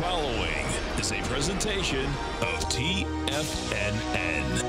following is a presentation of TFNN.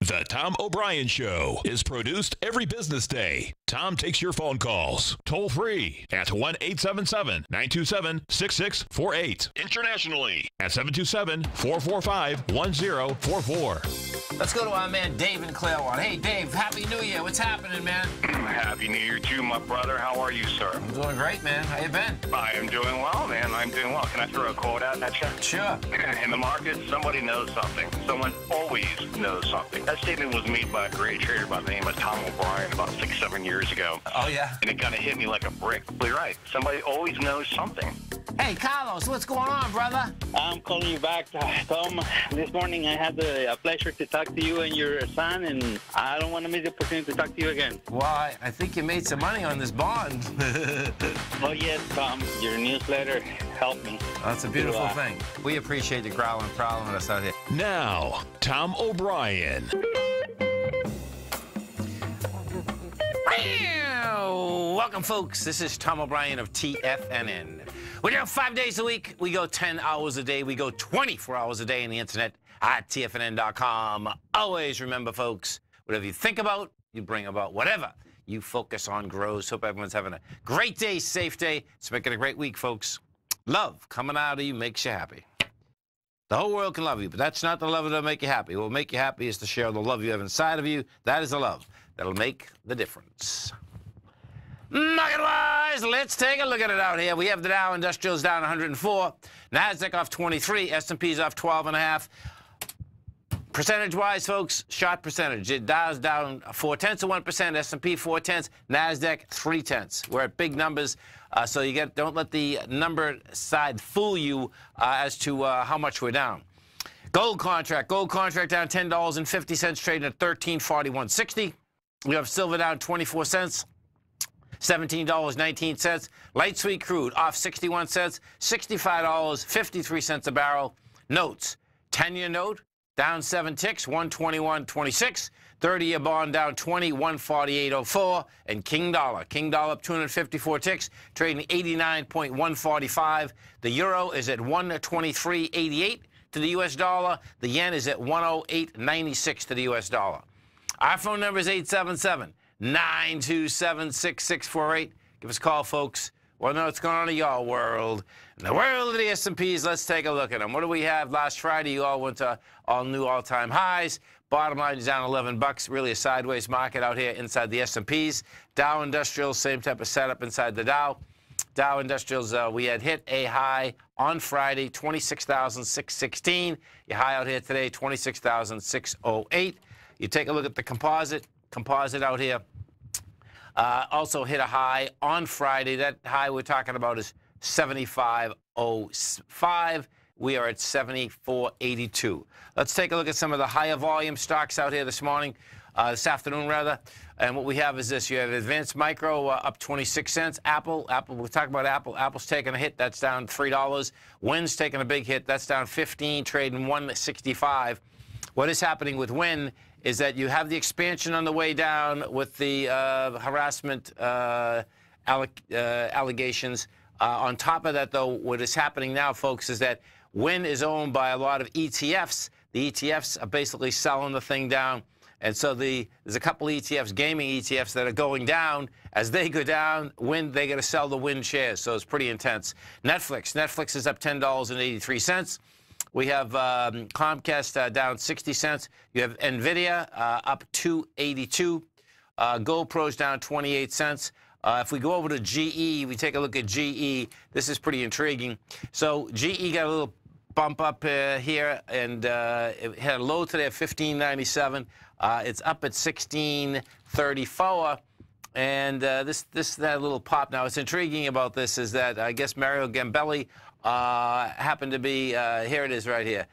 The Tom O'Brien Show is produced every business day. Tom takes your phone calls toll free at 1-877-927-6648. Internationally at 727-445-1044. Let's go to our man Dave in Clearwater. Hey, Dave, Happy New Year. What's happening, man? Happy New Year to you, my brother. How are you, sir? I'm doing great, man. How you been? I am doing well, man. I'm doing well. Can I throw a quote out at you? Sure. In the market, somebody knows something. Someone always knows something. That statement was made by a great trader by the name of Tom O'Brien about 6-7 years ago. Oh, yeah? And it kind of hit me like a brick. You're right. Somebody always knows something. Hey, Carlos, what's going on, brother? I'm calling you back, Tom. This morning I had the pleasure to talk to you and your son, and I don't want to miss the opportunity to talk to you again. Well, I think you made some money on this bond. Oh, yes, Tom. Your newsletter helped me. That's a beautiful thing. We appreciate you growling and prowling with us out here. Now, Tom O'Brien. Welcome, folks. This is Tom O'Brien of TFNN. We're here 5 days a week. We go 10 hours a day. We go 24 hours a day on the internet at TFNN.com. Always remember, folks, whatever you think about, you bring about. Whatever you focus on grows. Hope everyone's having a great day, safe day. It's making a great week, folks. Love coming out of you makes you happy. The whole world can love you, but that's not the love that'll make you happy. What will make you happy is to share the love you have inside of you. That is the love that'll make the difference. Market-wise, let's take a look at it out here. We have the Dow Industrials down 104, NASDAQ off 23, S&P's off 12.5. Percentage-wise, folks, short percentage. The Dow's down 0.4%, S&P 0.4, NASDAQ 0.3. We're at big numbers, so don't let the number side fool you as to how much we're down. Gold contract down $10.50, trading at $13.4160. We have silver down 24 cents. $17.19. Light sweet crude off 61 cents, $65.53 a barrel. Notes, 10-year note down 7 ticks, 121.26. 30-year bond down 20, 148.04. And King Dollar up 254 ticks, trading 89.145. The euro is at 123.88 to the U.S. dollar. The yen is at 108.96 to the U.S. dollar. Our phone number is 877-927-6648. Give us a call, folks. Want to know what's going on in your world. In the world of the S&Ps, let's take a look at them. What do we have? Last Friday, you all went to all new all-time highs. Bottom line is down $11. Really a sideways market out here inside the S&Ps. Dow Industrials, same type of setup inside the Dow. Dow Industrials, we had hit a high on Friday, 26,616. Your high out here today, 26,608. You take a look at the composite out here. Also hit a high on Friday. That high we're talking about is 75.05. We are at 74.82. Let's take a look at some of the higher volume stocks out here this afternoon rather. And what we have is this. You have Advanced Micro up 26 cents. Apple, we'll talk about Apple. Apple's taking a hit. That's down $3. Wynn's taking a big hit. That's down 15, trading 165. What is happening with Wynn is that you have the expansion on the way down with the harassment allegations. On top of that, though, what is happening now, folks, is that Wynn is owned by a lot of ETFs. The ETFs are basically selling the thing down. And so there's a couple ETFs, gaming ETFs, that are going down. As they go down, Wynn, they got to sell the Wynn shares. So it's pretty intense. Netflix is up $10.83. We have Comcast down 60 cents. You have NVIDIA up 282. GoPro's down 28 cents. If we go over to GE, we take a look at GE. This is pretty intriguing. So GE got a little bump up here, and it had a low today of $15.97. It's up at $16.34. And that little pop. Now, what's intriguing about this is that I guess Mario Gambelli happened to be, here it is right here.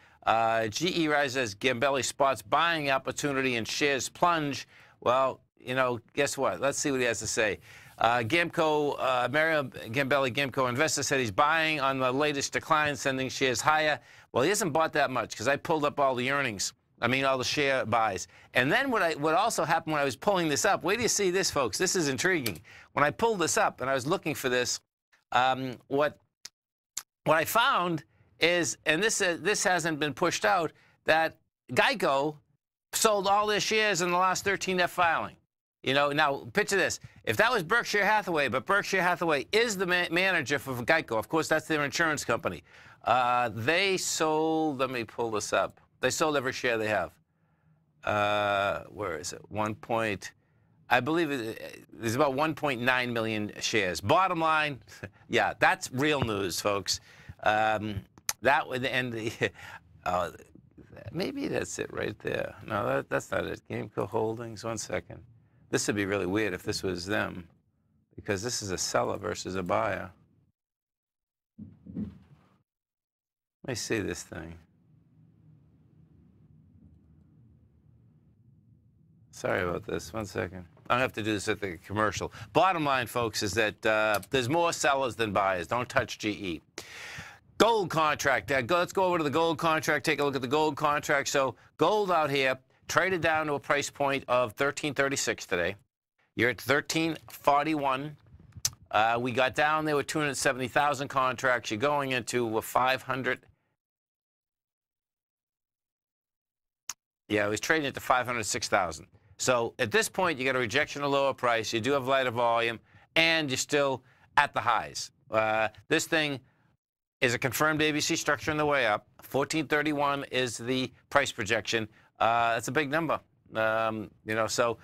GE rises as Gambelli spots buying opportunity and shares plunge. Well, you know, guess what? Let's see what he has to say. Mario Gambelli, Gamco investor, said he's buying on the latest decline, sending shares higher. Well, he hasn't bought that much because I pulled up all the earnings. I mean, all the share buys. And then what also happened when I was pulling this up, wait till you see this, folks. This is intriguing. When I pulled this up and I was looking for this, what I found is, and this hasn't been pushed out, that Geico sold all their shares in the last 13F filing. You know, now picture this. If that was Berkshire Hathaway, but Berkshire Hathaway is the manager for Geico. Of course, that's their insurance company. They sold, let me pull this up. They sold every share they have. Where is it? I believe there's about 1.9 million shares. Bottom line, yeah, that's real news, folks. That would end the, maybe that's it right there. No, that's not it. Gameco Holdings, 1 second. This would be really weird if this was them, because this is a seller versus a buyer. Let me see this thing. Sorry about this. 1 second. I don't have to do this at the commercial. Bottom line, folks, is that there's more sellers than buyers. Don't touch GE. Gold contract. Let's go over to the gold contract. Take a look at the gold contract. So gold out here traded down to a price point of $13.36 today. You're at $13.41. We got down there with 270,000 contracts. You're going into 500. Yeah, it was trading at the 506,000. So at this point, you got a rejection of lower price. You do have lighter volume, and you're still at the highs. This thing is a confirmed ABC structure on the way up. 1431 is the price projection. That's a big number. You know, so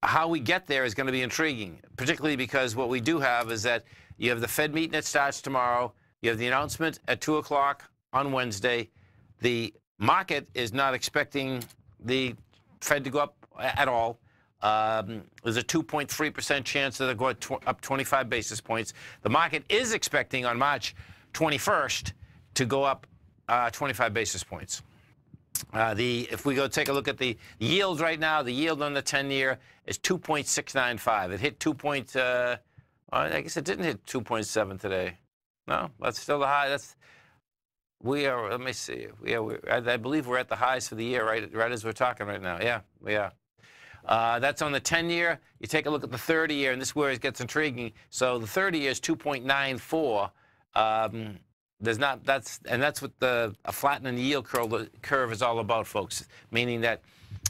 how we get there is going to be intriguing, particularly because what we do have is that you have the Fed meeting that starts tomorrow. You have the announcement at 2 o'clock on Wednesday. The market is not expecting the Fed to go up at all. There's a 2.3% chance that they'll go up 25 basis points. The market is expecting on March 21st to go up 25 basis points. If we go take a look at the yield right now, the yield on the 10-year is 2.695. It hit I guess it didn't hit 2.7 today. No, that's still the high. We are. Let me see. I believe we're at the highs for the year, right as we're talking right now. Yeah, we are. That's on the 10-year. You take a look at the 30-year, and this is where it gets intriguing. So the 30-year is 2.94. That's what a flattening yield curve is all about, folks. Meaning that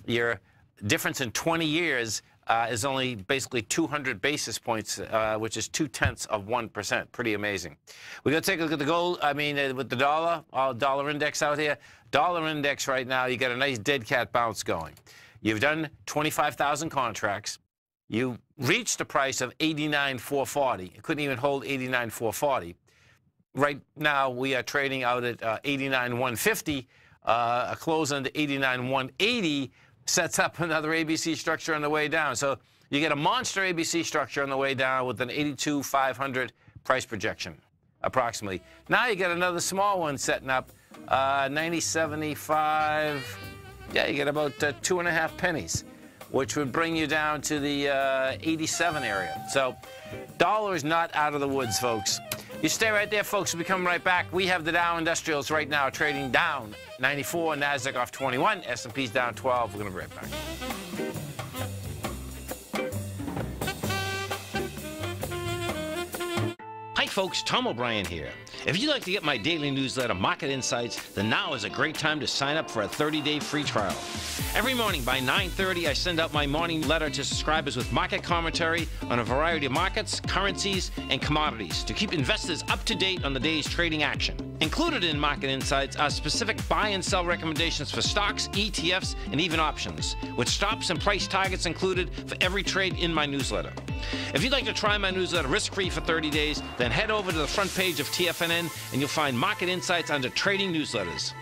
your difference in 20 years is only basically 200 basis points, which is 0.2%. Pretty amazing. We're going to take a look at the gold. I mean, with the dollar index out here. Dollar index right now, you got a nice dead cat bounce going. You've done 25,000 contracts. You reached a price of 89,440. You couldn't even hold 89,440. Right now, we are trading out at 89,150. A close under 89,180 sets up another ABC structure on the way down. So you get a monster ABC structure on the way down with an 82,500 price projection, approximately. Now you get another small one setting up, 90.75. Yeah, you get about 2.5 pennies, which would bring you down to the 87 area. So dollar is not out of the woods, folks. You stay right there, folks. We'll be coming right back. We have the Dow Industrials right now trading down 94, NASDAQ off 21, S&P's down 12. We're going to be right back. Hi folks, Tom O'Brien here. If you'd like to get my daily newsletter, Market Insights, then now is a great time to sign up for a 30-day free trial. Every morning by 9:30, I send out my morning letter to subscribers with market commentary on a variety of markets, currencies, and commodities to keep investors up to date on the day's trading action. Included in Market Insights are specific buy and sell recommendations for stocks, ETFs, and even options, with stops and price targets included for every trade in my newsletter. If you'd like to try my newsletter risk-free for 30 days, then head over to the front page of TFNN and you'll find Market Insights under Trading Newsletters.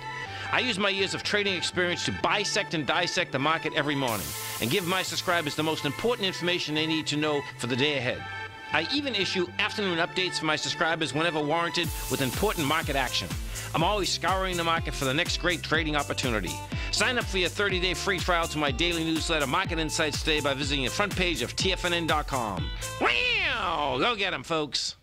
I use my years of trading experience to bisect and dissect the market every morning and give my subscribers the most important information they need to know for the day ahead. I even issue afternoon updates for my subscribers whenever warranted with important market action. I'm always scouring the market for the next great trading opportunity. Sign up for your 30-day free trial to my daily newsletter, Market Insights, today by visiting the front page of TFNN.com. Wow! Go get them, folks.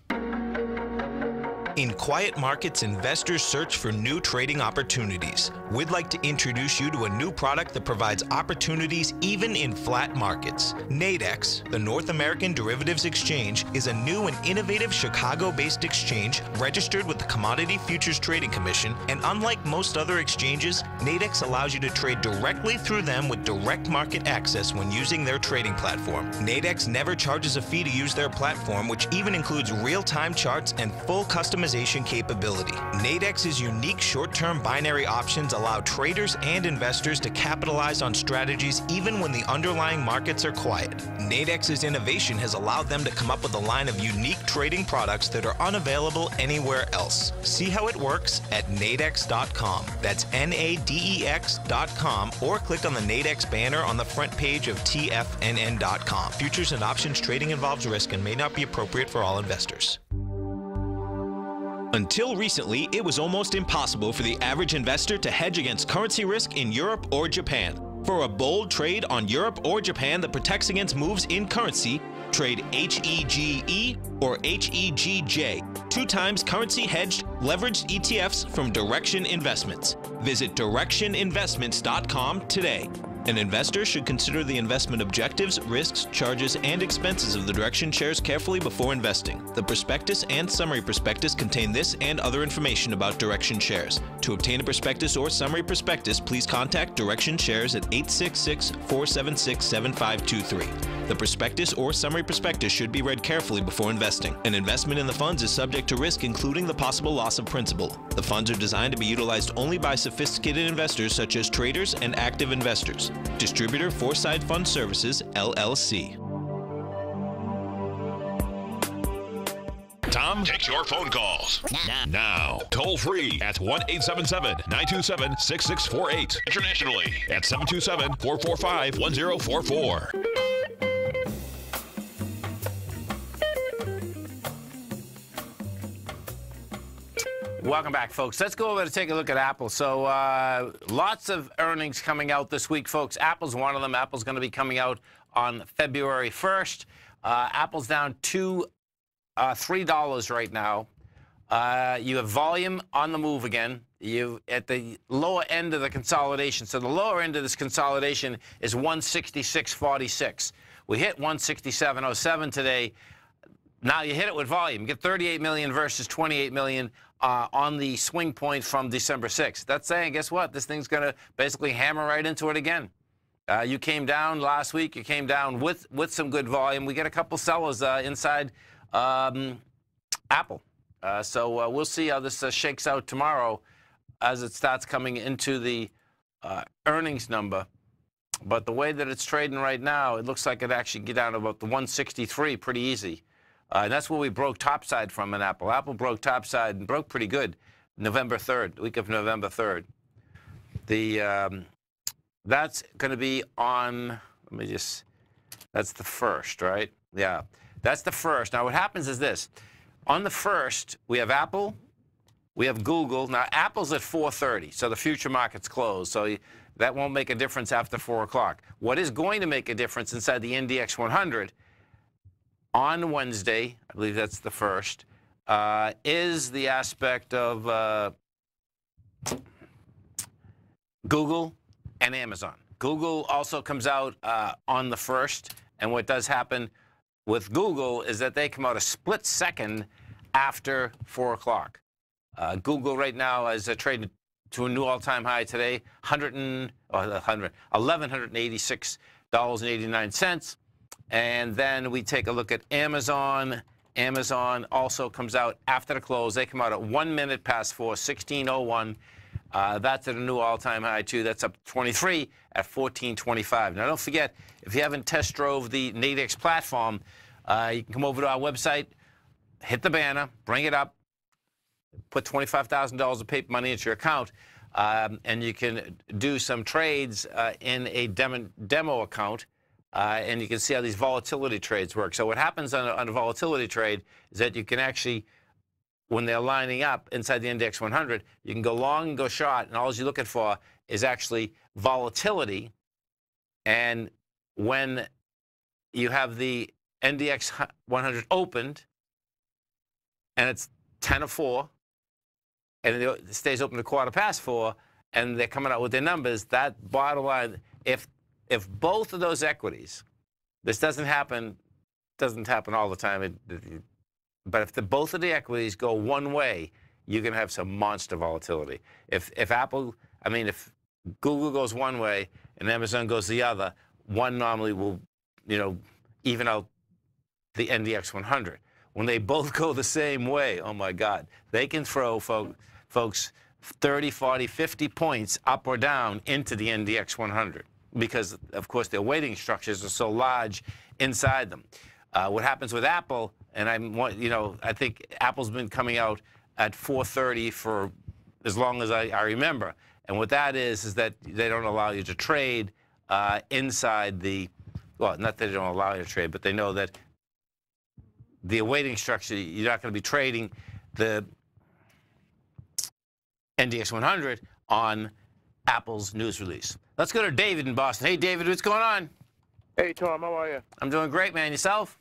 In quiet markets, investors search for new trading opportunities. We'd like to introduce you to a new product that provides opportunities even in flat markets. Nadex, the North American Derivatives Exchange, is a new and innovative Chicago-based exchange registered with the Commodity Futures Trading Commission, and unlike most other exchanges, Nadex allows you to trade directly through them with direct market access when using their trading platform. Nadex never charges a fee to use their platform, which even includes real-time charts and full customization capability. Nadex's unique short-term binary options allow traders and investors to capitalize on strategies even when the underlying markets are quiet. Nadex's innovation has allowed them to come up with a line of unique trading products that are unavailable anywhere else. See how it works at nadex.com. That's NADEX.com, or click on the Nadex banner on the front page of TFNN.com. Futures and options trading involves risk and may not be appropriate for all investors. Until recently, it was almost impossible for the average investor to hedge against currency risk in Europe or Japan. For a bold trade on Europe or Japan that protects against moves in currency, trade HEGE or HEGJ, 2 times currency hedged leveraged ETFs from Direction Investments. Visit directioninvestments.com today. An investor should consider the investment objectives, risks, charges, and expenses of the Direction shares carefully before investing. The prospectus and summary prospectus contain this and other information about Direction shares. To obtain a prospectus or summary prospectus, please contact Direction shares at 866-476-7523. The prospectus or summary prospectus should be read carefully before investing. An investment in the funds is subject to risk, including the possible loss of principal. The funds are designed to be utilized only by sophisticated investors such as traders and active investors. Distributor Foreside Fund Services, LLC. Tom takes your phone calls now. Toll free at 1-877-927-6648. Internationally at 727-445-1044. Welcome back, folks. Let's go over to take a look at Apple. So lots of earnings coming out this week, folks. Apple's one of them. Apple's going to be coming out on February 1st. Apple's down $3 right now. You have volume on the move again. You at the lower end of the consolidation. So the lower end of this consolidation is 166.46. We hit 167.07 today. Now you hit it with volume. You get 38 million versus 28 million on the swing point from December 6th. That's saying, guess what? This thing's going to basically hammer right into it again. You came down last week. You came down with some good volume. We get a couple sellers inside Apple. So we'll see how this shakes out tomorrow as it starts coming into the earnings number. But the way that it's trading right now, it looks like it actually get down to about the 163 pretty easy. And that's where we broke topside from in Apple. Apple broke topside and broke pretty good November 3rd, the week of November 3rd. That's going to be on, let me just, that's the 1st, right? Yeah, that's the 1st. Now, what happens is this. On the 1st, we have Apple, we have Google. Now, Apple's at 4:30, so the future market's closed. So that won't make a difference after 4 o'clock. What is going to make a difference inside the NDX 100 on Wednesday, I believe that's the 1st, is the aspect of Google and Amazon. Google also comes out on the 1st, and what does happen with Google is that they come out a split second after 4 o'clock. Google right now is trading to a new all-time high today, $1,186.89. And then we take a look at Amazon. Amazon also comes out after the close. They come out at 1 minute past 4, 16:01. That's at a new all-time high, too. That's up 23 at 14.25. Now, don't forget, if you haven't test drove the Nadex platform, you can come over to our website, hit the banner, bring it up, put $25,000 of paper money into your account, and you can do some trades in a demo account. And you can see how these volatility trades work. So what happens on a volatility trade is that you can actually, when they're lining up inside the Index 100, you can go long and go short, and all you're looking for is actually volatility. And when you have the NDX 100 opened, and it's 10 of 4, and it stays open to 4:15, and they're coming out with their numbers, that bottom line, if both of those equities, this doesn't happen all the time, but if both of the equities go one way, you're going to have some monster volatility. If Google goes one way and Amazon goes the other, one normally will, even out the NDX 100. When they both go the same way, oh my God, they can throw folks 30, 40, 50 points up or down into the NDX 100 because, of course, their weighting structures are so large inside them. What happens with Apple, and I think Apple's been coming out at 430 for as long as I remember. And what that is that they don't allow you to trade inside the, well, not that they don't allow you to trade, but they know that the weighting structure, you're not going to be trading the NDX 100 on Apple's news release. Let's go to David in Boston. Hey, David, what's going on? Hey, Tom, how are you? I'm doing great, man. Yourself?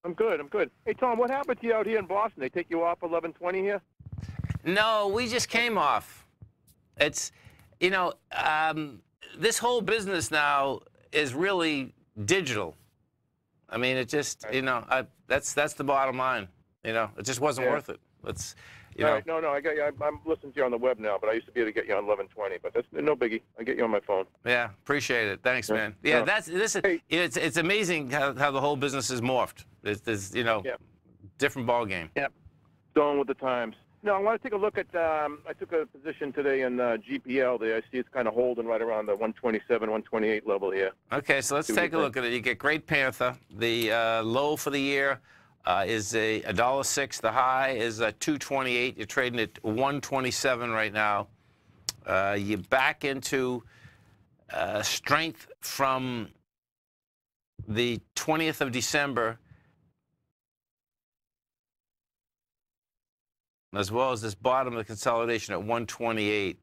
I'm good. Hey, Tom, what happened to you out here in Boston? They take you off 11:20 here? No, we just came off. It's, this whole business now is really digital. I mean, it just, that's the bottom line. It just wasn't worth it. It's, Right. No, I got you. I'm listening to you on the web now, but I used to be able to get you on 11:20. But that's no biggie. I get you on my phone. Yeah, appreciate it. Thanks, man. Yeah, Hey. It's amazing how the whole business is morphed. It's different ball game. Yeah, going with the times. No, I want to take a look at. I took a position today in GPL. There, I see it's kind of holding right around the 127, 128 level here. Okay, so let's take a look at it. You get Great Panther. The low for the year is $1.06. The high is $2.28. You're trading at 127 right now. You're back into strength from the 20th of December, as well as this bottom of the consolidation at 128.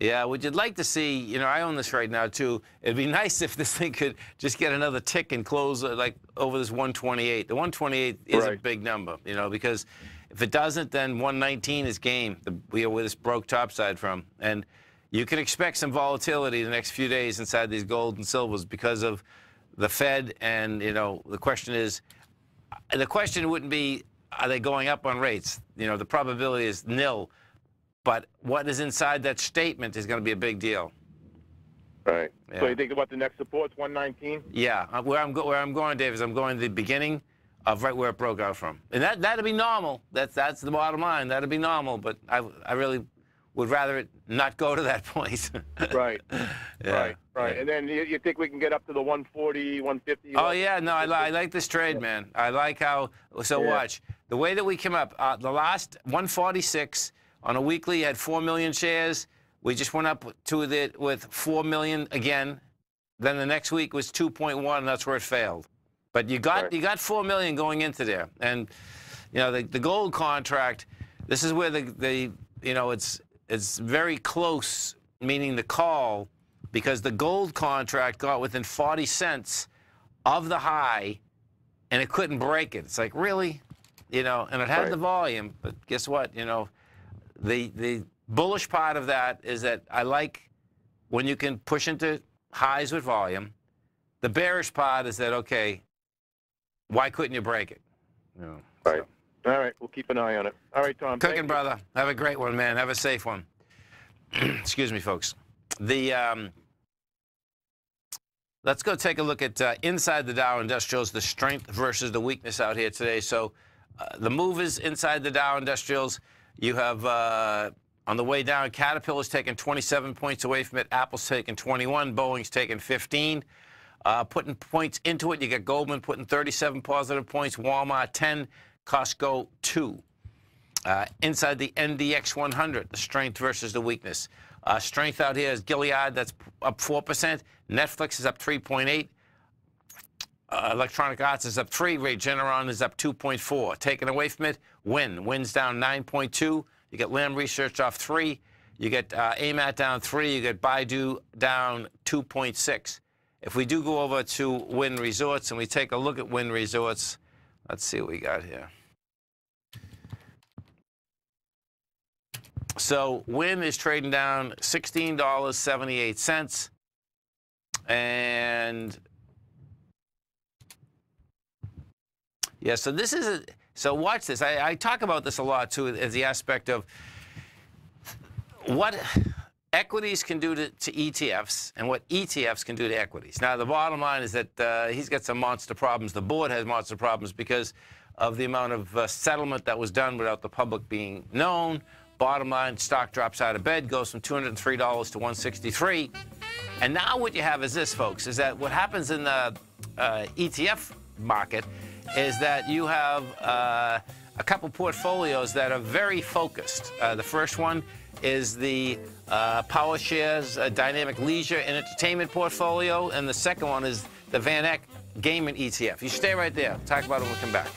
Yeah, what you'd like to see, I own this right now too. It'd be nice if this thing could just get another tick and close like over this 128. The 128 is a big number, because if it doesn't, then 119 is game. Where this broke topside from, and you can expect some volatility the next few days inside these gold and silvers because of the Fed. And the question wouldn't be, are they going up on rates? The probability is nil. But what is inside that statement is going to be a big deal. Right. Yeah. So you think about the next support's 119? Yeah. Where I'm going, Dave, is I'm going to the beginning of right where it broke out from. And that'd be normal. That's the bottom line. That'd be normal. But I really would rather it not go to that point. Right. Yeah. Right. And then you think we can get up to the 140, 150? Oh, yeah. No, I like this trade, man. I like how. So watch. The way that we came up, the last 146 on a weekly, you had 4 million shares. We just went up to it with 4 million again. Then the next week was 2.1, and that's where it failed. But you got 4 million going into there. And, the gold contract, this is where it's very close, meaning the call, because the gold contract got within 40 cents of the high, and it couldn't break it. It's like, really? And it had the volume, but guess what? The bullish part of that is that I like when you can push into highs with volume. The bearish part is that, okay, why couldn't you break it? Right. All right. We'll keep an eye on it. All right, Tom. Cooking, brother. Have a great one, man. Have a safe one. Excuse me, folks. Let's go take a look at inside the Dow Industrials, the strength versus the weakness out here today. So the movers inside the Dow Industrials, you have, on the way down, Caterpillar's taking 27 points away from it. Apple's taking 21. Boeing's taking 15. Putting points into it, you got Goldman putting 37 positive points. Walmart 10. Costco 2. Inside the NDX 100, the strength versus the weakness. Strength out here is Gilead, that's up 4%. Netflix is up 3.8. Electronic Arts is up 3. Regeneron is up 2.4. Taken away from it, Win's down 9.2. You get Lam Research off 3. You get AMAT down 3. You get Baidu down 2.6. If we do go over to Wynn Resorts and we take a look at Wynn Resorts, let's see what we got here. So Win is trading down $16.78. And yeah, so this is so watch this. I talk about this a lot too, as the aspect of what equities can do to ETFs and what ETFs can do to equities. Now, the bottom line is that he's got some monster problems. The board has monster problems because of the amount of settlement that was done without the public being known. Bottom line, stock drops out of bed, goes from $203 to $163. And now what you have is this, folks, is that what happens in the ETF market is that you have a couple portfolios that are very focused. The first one is the Power Shares Dynamic Leisure and Entertainment portfolio, and the second one is the Van Eck Gaming ETF. You stay right there. Talk about it when we come back.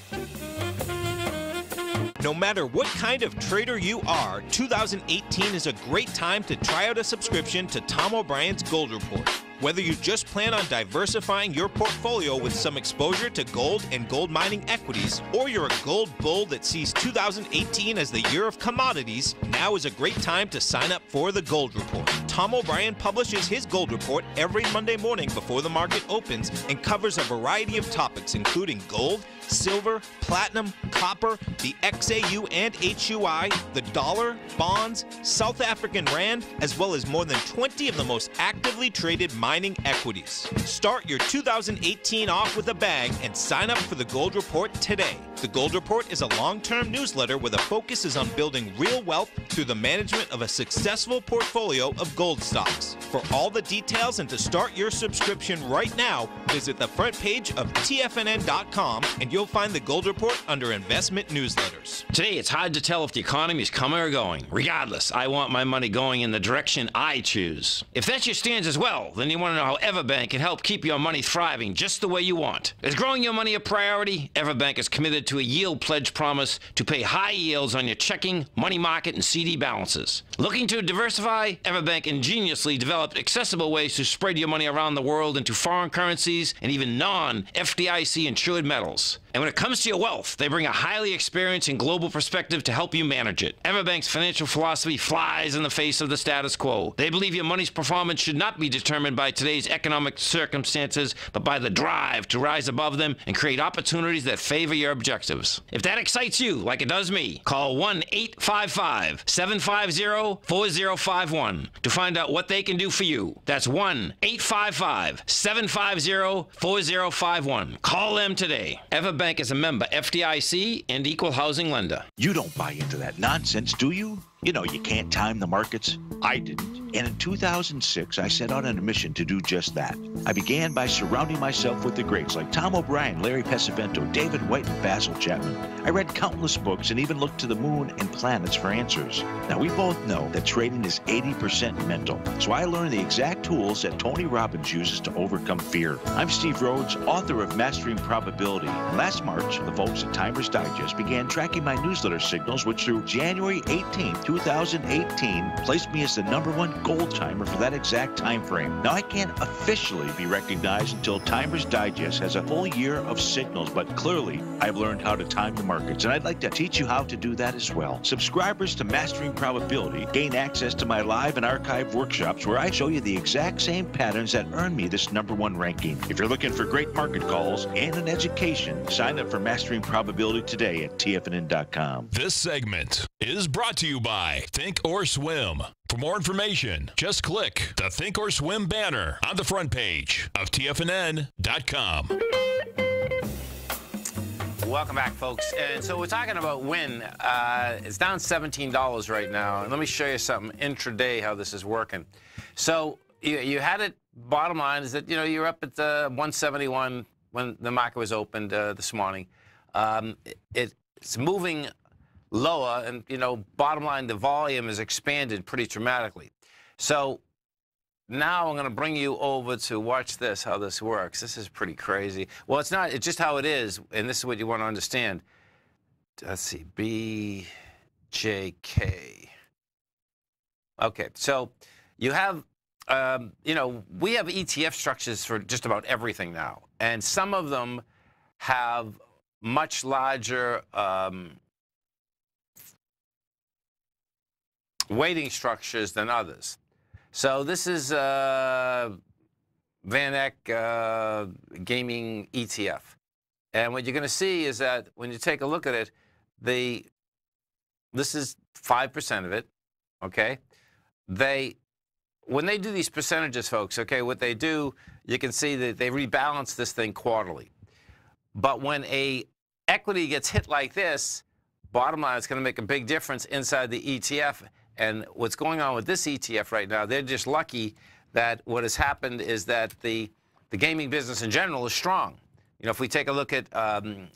No matter what kind of trader you are, 2018 is a great time to try out a subscription to Tom O'Brien's Gold Report. Whether you just plan on diversifying your portfolio with some exposure to gold and gold mining equities, or you're a gold bull that sees 2018 as the year of commodities, now is a great time to sign up for the Gold Report. Tom O'Brien publishes his Gold Report every Monday morning before the market opens and covers a variety of topics including gold, silver, platinum, copper, the XAU and HUI, the dollar, bonds, South African rand, as well as more than 20 of the most actively traded mining equities. Start your 2018 off with a bang and sign up for the Gold Report today. The Gold Report is a long-term newsletter where the focus is on building real wealth through the management of a successful portfolio of gold stocks. For all the details and to start your subscription right now, visit the front page of TFNN.com and you'll find the Gold Report under Investment Newsletters. Today, it's hard to tell if the economy is coming or going. Regardless, I want my money going in the direction I choose. If that's your stance as well, then you want to know how Everbank can help keep your money thriving just the way you want. Is growing your money a priority? Everbank is committed to a yield pledge promise to pay high yields on your checking, money market, and CD balances. Looking to diversify? Everbank ingeniously developed accessible ways to spread your money around the world into foreign currencies and even non-FDIC insured metals. And when it comes to your wealth, they bring a highly experienced and global perspective to help you manage it. Everbank's financial philosophy flies in the face of the status quo. They believe your money's performance should not be determined by today's economic circumstances, but by the drive to rise above them and create opportunities that favor your objectives. If that excites you, like it does me, call 1-855-750-4051 to find out what they can do for you. That's 1-855-750-4051. Call them today. Everbank is a member FDIC and equal housing lender. You don't buy into that nonsense, do you? You know you can't time the markets. I didn't. And in 2006, I set out on a mission to do just that. I began by surrounding myself with the greats like Tom O'Brien, Larry Pesavento, David White, and Basil Chapman. I read countless books and even looked to the moon and planets for answers. Now, we both know that trading is 80% mental. So I learned the exact tools that Tony Robbins uses to overcome fear. I'm Steve Rhodes, author of Mastering Probability. And last March, the folks at Timers Digest began tracking my newsletter signals, which through January 18th, 2018, placed me as the #1 gold timer for that exact time frame. Now, I can't officially be recognized until Timers Digest has a full year of signals, but clearly I've learned how to time the markets, and I'd like to teach you how to do that as well. Subscribers to Mastering Probability gain access to my live and archive workshops where I show you the exact same patterns that earn me this #1 ranking. If you're looking for great market calls and an education, sign up for Mastering Probability today at TFNN.com. This segment is brought to you by Think or Swim. For more information, just click the Think or Swim banner on the front page of TFNN.com. Welcome back, folks. And so we're talking about Win. It's down $17 right now. And let me show you something intraday how this is working. So you had it, bottom line is that, you're up at 171 when the market was opened this morning. It's moving lower, and bottom line, the volume has expanded pretty dramatically. So now I'm going to bring you over to watch this, how this works. This is pretty crazy. Well, it's not. It's just how it is, and this is what you want to understand. Let's see, BJK. Okay, so you have, we have ETF structures for just about everything now, and some of them have much larger weighting structures than others. So this is VanEck Gaming ETF. And what you're going to see is that when you take a look at it, this is 5% of it, okay? When they do these percentages, folks, okay, what they do, you can see that they rebalance this thing quarterly. But when a equity gets hit like this, bottom line, it's going to make a big difference inside the ETF. And what's going on with this ETF right now, they're just lucky that what has happened is that the gaming business in general is strong. You know, if we take a look at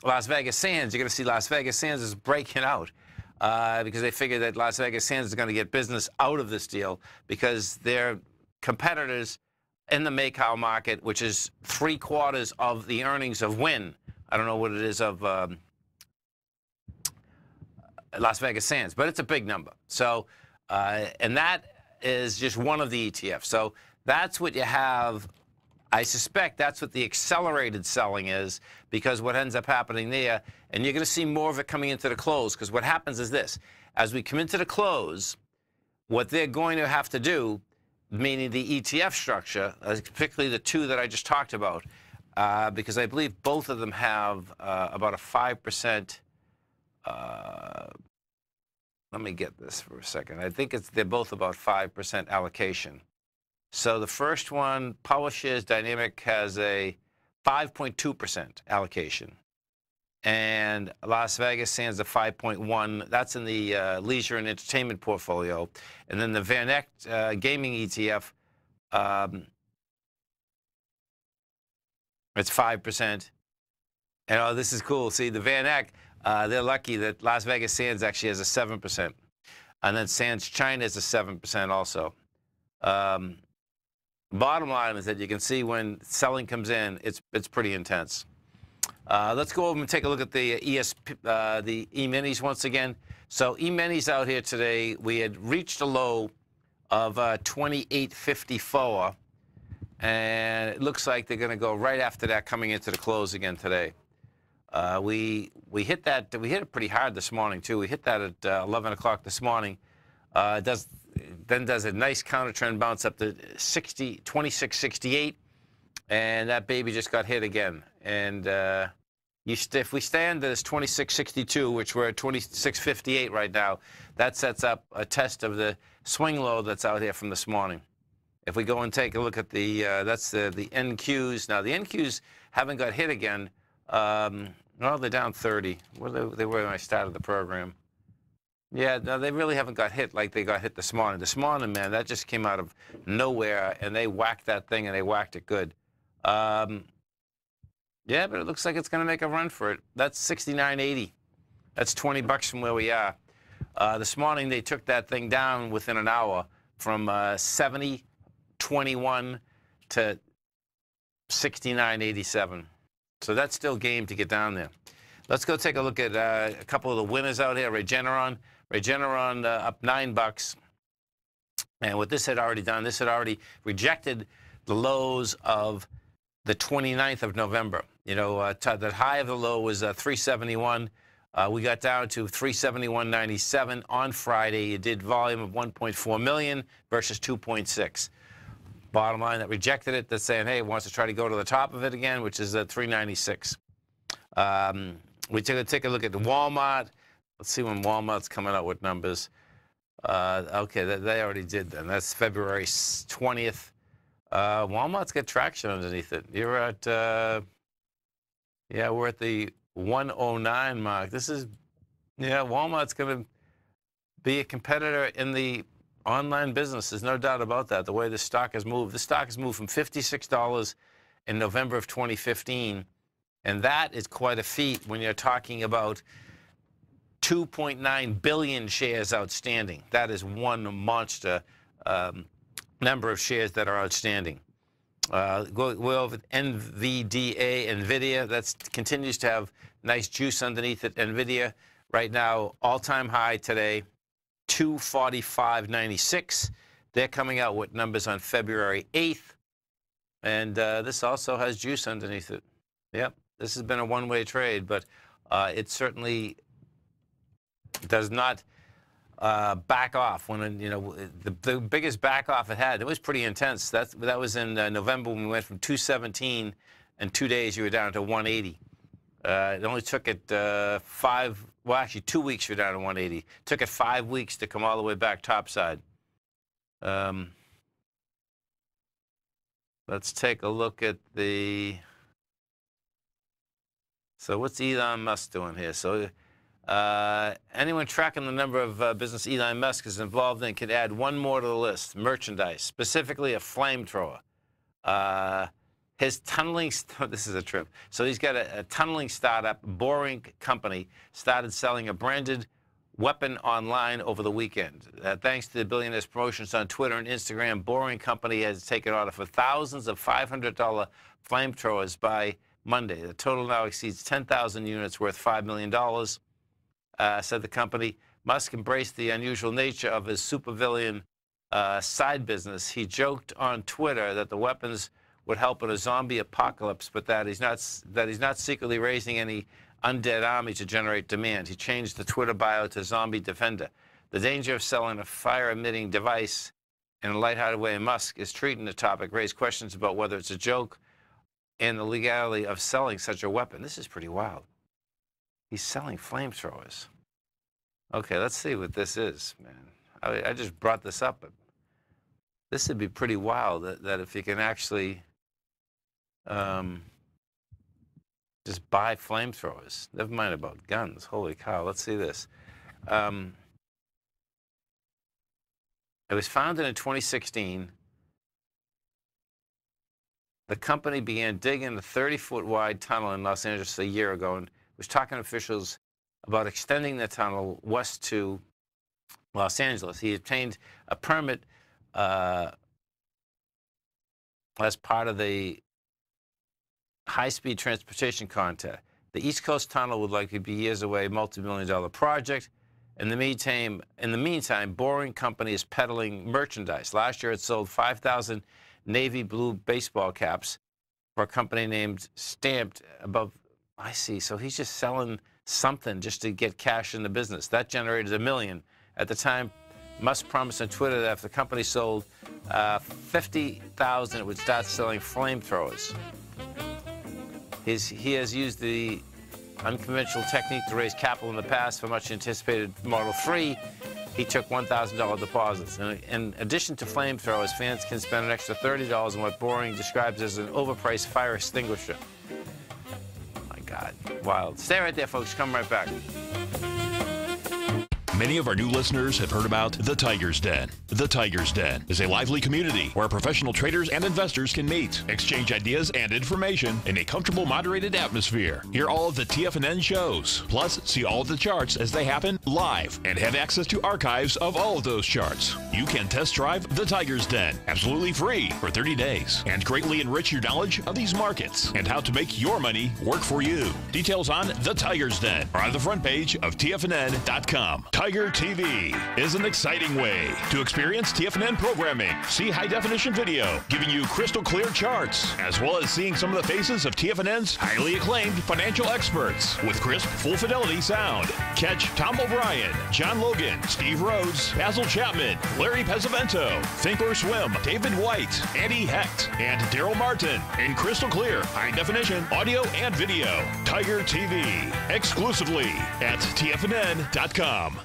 Las Vegas Sands, you're going to see Las Vegas Sands is breaking out because they figure that Las Vegas Sands is going to get business out of this deal because their competitors in the Macau market, which is 3/4 of the earnings of Wynn. I don't know what it is of Las Vegas Sands, but it's a big number. So, and that is just one of the ETFs. So that's what you have. I suspect that's what the accelerated selling is, because what ends up happening there, and you're going to see more of it coming into the close, because what happens is this. As we come into the close, what they're going to have to do, meaning the ETF structure, particularly the two that I just talked about, because I believe both of them have about a 5%. Let me get this for a second. I think they're both about 5% allocation. So the first one, PowerShares Dynamic, has a 5.2% allocation. And Las Vegas Sands a 5.1. That's in the leisure and entertainment portfolio. And then the VanEck Gaming ETF, it's 5%. And oh, this is cool. See, the VanEck, they're lucky that Las Vegas Sands actually has a 7%. And then Sands China is a 7% also. Bottom line is that you can see when selling comes in, it's pretty intense. Let's go over and take a look at the the E-minis once again. So E-minis out here today, we had reached a low of 28.54, and it looks like they're going to go right after that, coming into the close again today. We hit that. We hit it pretty hard this morning too. We hit that at 11 o'clock this morning. Then does a nice counter trend bounce up to 26.68, and that baby just got hit again. And if we stay under this 26.62, which we're at 26.58 right now, that sets up a test of the swing low that's out here from this morning. If we go and take a look at the that's the NQs. Now the NQs haven't got hit again. Well, they're down 30. Well, they were when I started the program. Yeah, no, they really haven't got hit like they got hit this morning. This morning, man, that just came out of nowhere, and they whacked that thing, and they whacked it good. Yeah, but it looks like it's going to make a run for it. That's 69.80. That's $20 from where we are. This morning, they took that thing down within an hour from 70.21 to 69.87. So that's still game to get down there. Let's go take a look at a couple of the winners out here. Regeneron up $9. And what this had already done, this had already rejected the lows of the 29th of November. You know, the high of the low was 371. We got down to 371.97 on Friday. It did volume of 1.4 million versus 2.6. Bottom line, that rejected it. That's saying, hey, it wants to try to go to the top of it again, which is 396. We take a look at the Walmart. Let's see when Walmart's coming out with numbers. Okay, they already did then. That's February 20th. Walmart's got traction underneath it. You're at, yeah, we're at the 109 mark. This is, yeah, Walmart's going to be a competitor in the online business. There's no doubt about that, the way the stock has moved. The stock has moved from $56 in November of 2015, and that is quite a feat when you're talking about 2.9 billion shares outstanding. That is one monster number of shares that are outstanding. Go over NVDA, NVIDIA. That continues to have nice juice underneath it. NVIDIA right now, all-time high today, 245.96. They're coming out with numbers on February 8th. And this also has juice underneath it. Yep, this has been a one-way trade, but it certainly does not back off when, you know, the biggest back off it had. It was pretty intense. That was in November when we went from 217 in 2 days. You were down to 180. It only took it 2 weeks. You're down to 180. Took it 5 weeks to come all the way back topside. Let's take a look at the. So what's Elon Musk doing here? So anyone tracking the number of business Elon Musk is involved in could add one more to the list: merchandise, specifically a flamethrower. His tunneling, this is a trip. So he's got a tunneling startup, Boring Company, started selling a branded weapon online over the weekend. Thanks to the billionaire's promotions on Twitter and Instagram, Boring Company has taken order for thousands of $500 flamethrowers by Monday. The total now exceeds 10,000 units worth $5 million, said the company. Musk embraced the unusual nature of his supervillain side business. He joked on Twitter that the weapons would help in a zombie apocalypse, but that he's not secretly raising any undead army to generate demand. He changed the Twitter bio to Zombie Defender. The danger of selling a fire-emitting device in a lighthearted way Musk is treating the topic raised questions about whether it's a joke and the legality of selling such a weapon. This is pretty wild. He's selling flamethrowers. Okay, let's see what this is, man. I just brought this up, but this would be pretty wild that if you can actually just buy flamethrowers. Never mind about guns. Holy cow, let's see this. It was founded in 2016. The company began digging a 30-foot wide tunnel in Los Angeles a year ago and was talking to officials about extending the tunnel west to Los Angeles. He obtained a permit as part of the high-speed transportation contract. The East Coast Tunnel would likely be years away, multi-million-dollar project. In the meantime, Boring Company is peddling merchandise. Last year, it sold 5,000 navy blue baseball caps for a company named Stamped above. I see. So he's just selling something just to get cash in the business. That generated $1 million. At the time, Musk promised on Twitter that if the company sold 50,000, it would start selling flamethrowers. He has used the unconventional technique to raise capital in the past for much anticipated Model 3. He took $1,000 deposits. And in addition to flamethrowers, fans can spend an extra $30 on what Boring describes as an overpriced fire extinguisher. My God, wild. Stay right there, folks. Come right back. Many of our new listeners have heard about The Tiger's Den. The Tiger's Den is a lively community where professional traders and investors can meet, exchange ideas and information in a comfortable, moderated atmosphere. Hear all of the TFNN shows, plus see all of the charts as they happen live and have access to archives of all of those charts. You can test drive The Tiger's Den absolutely free for 30 days and greatly enrich your knowledge of these markets and how to make your money work for you. Details on The Tiger's Den are on the front page of TFNN.com. Tiger TV is an exciting way to experience TFNN programming. See high-definition video, giving you crystal clear charts, as well as seeing some of the faces of TFNN's highly acclaimed financial experts with crisp, full-fidelity sound. Catch Tom O'Brien, John Logan, Steve Rhodes, Basil Chapman, Larry Pesavento, Think or Swim, David White, Andy Hecht, and Daryl Martin in crystal clear, high-definition audio and video. Tiger TV, exclusively at TFNN.com.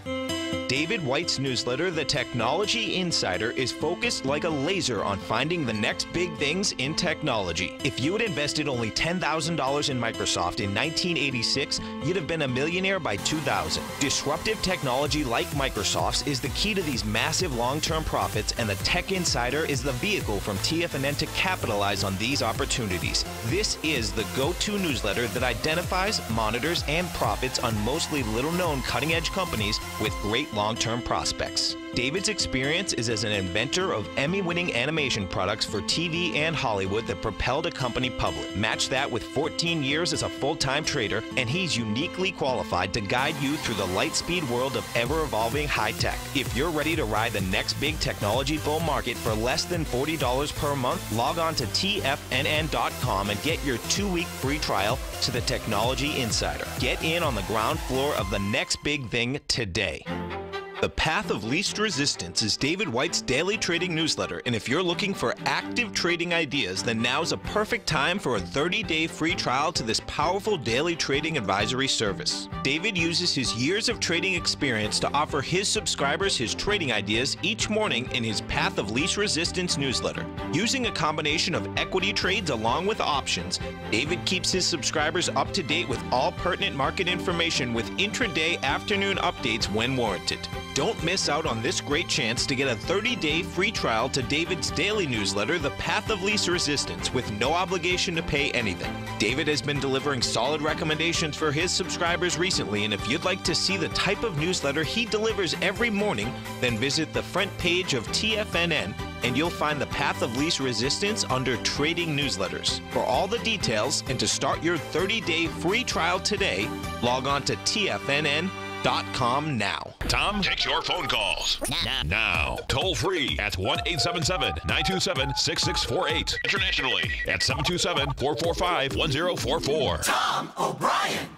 David White's newsletter, The Technology Insider, is focused like a laser on finding the next big things in technology. If you had invested only $10,000 in Microsoft in 1986, you'd have been a millionaire by 2000. Disruptive technology like Microsoft's is the key to these massive long-term profits, and the Tech Insider is the vehicle from TFNN to capitalize on these opportunities. This is the go-to newsletter that identifies, monitors, and profits on mostly little-known cutting-edge companies with great long-term prospects. David's experience is as an inventor of Emmy-winning animation products for TV and Hollywood that propelled a company public. Match that with 14 years as a full-time trader, and he's uniquely qualified to guide you through the light-speed world of ever-evolving high-tech. If you're ready to ride the next big technology bull market for less than $40 per month, log on to TFNN.com and get your 2-week free trial to the Technology Insider. Get in on the ground floor of the next big thing today. The Path of Least Resistance is David White's daily trading newsletter, and if you're looking for active trading ideas, then now's a perfect time for a 30-day free trial to this powerful daily trading advisory service. David uses his years of trading experience to offer his subscribers his trading ideas each morning in his Path of Least Resistance newsletter. Using a combination of equity trades along with options, David keeps his subscribers up to date with all pertinent market information with intraday afternoon updates when warranted. Don't miss out on this great chance to get a 30-day free trial to David's daily newsletter, The Path of Least Resistance, with no obligation to pay anything. David has been delivering solid recommendations for his subscribers recently, and if you'd like to see the type of newsletter he delivers every morning, then visit the front page of TFNN and you'll find The Path of Least Resistance under Trading Newsletters. For all the details and to start your 30-day free trial today, log on to TFNN.com now. Tom takes your phone calls now. Toll free at 1-877-927-6648. Internationally at 727-445-1044. Tom O'Brien.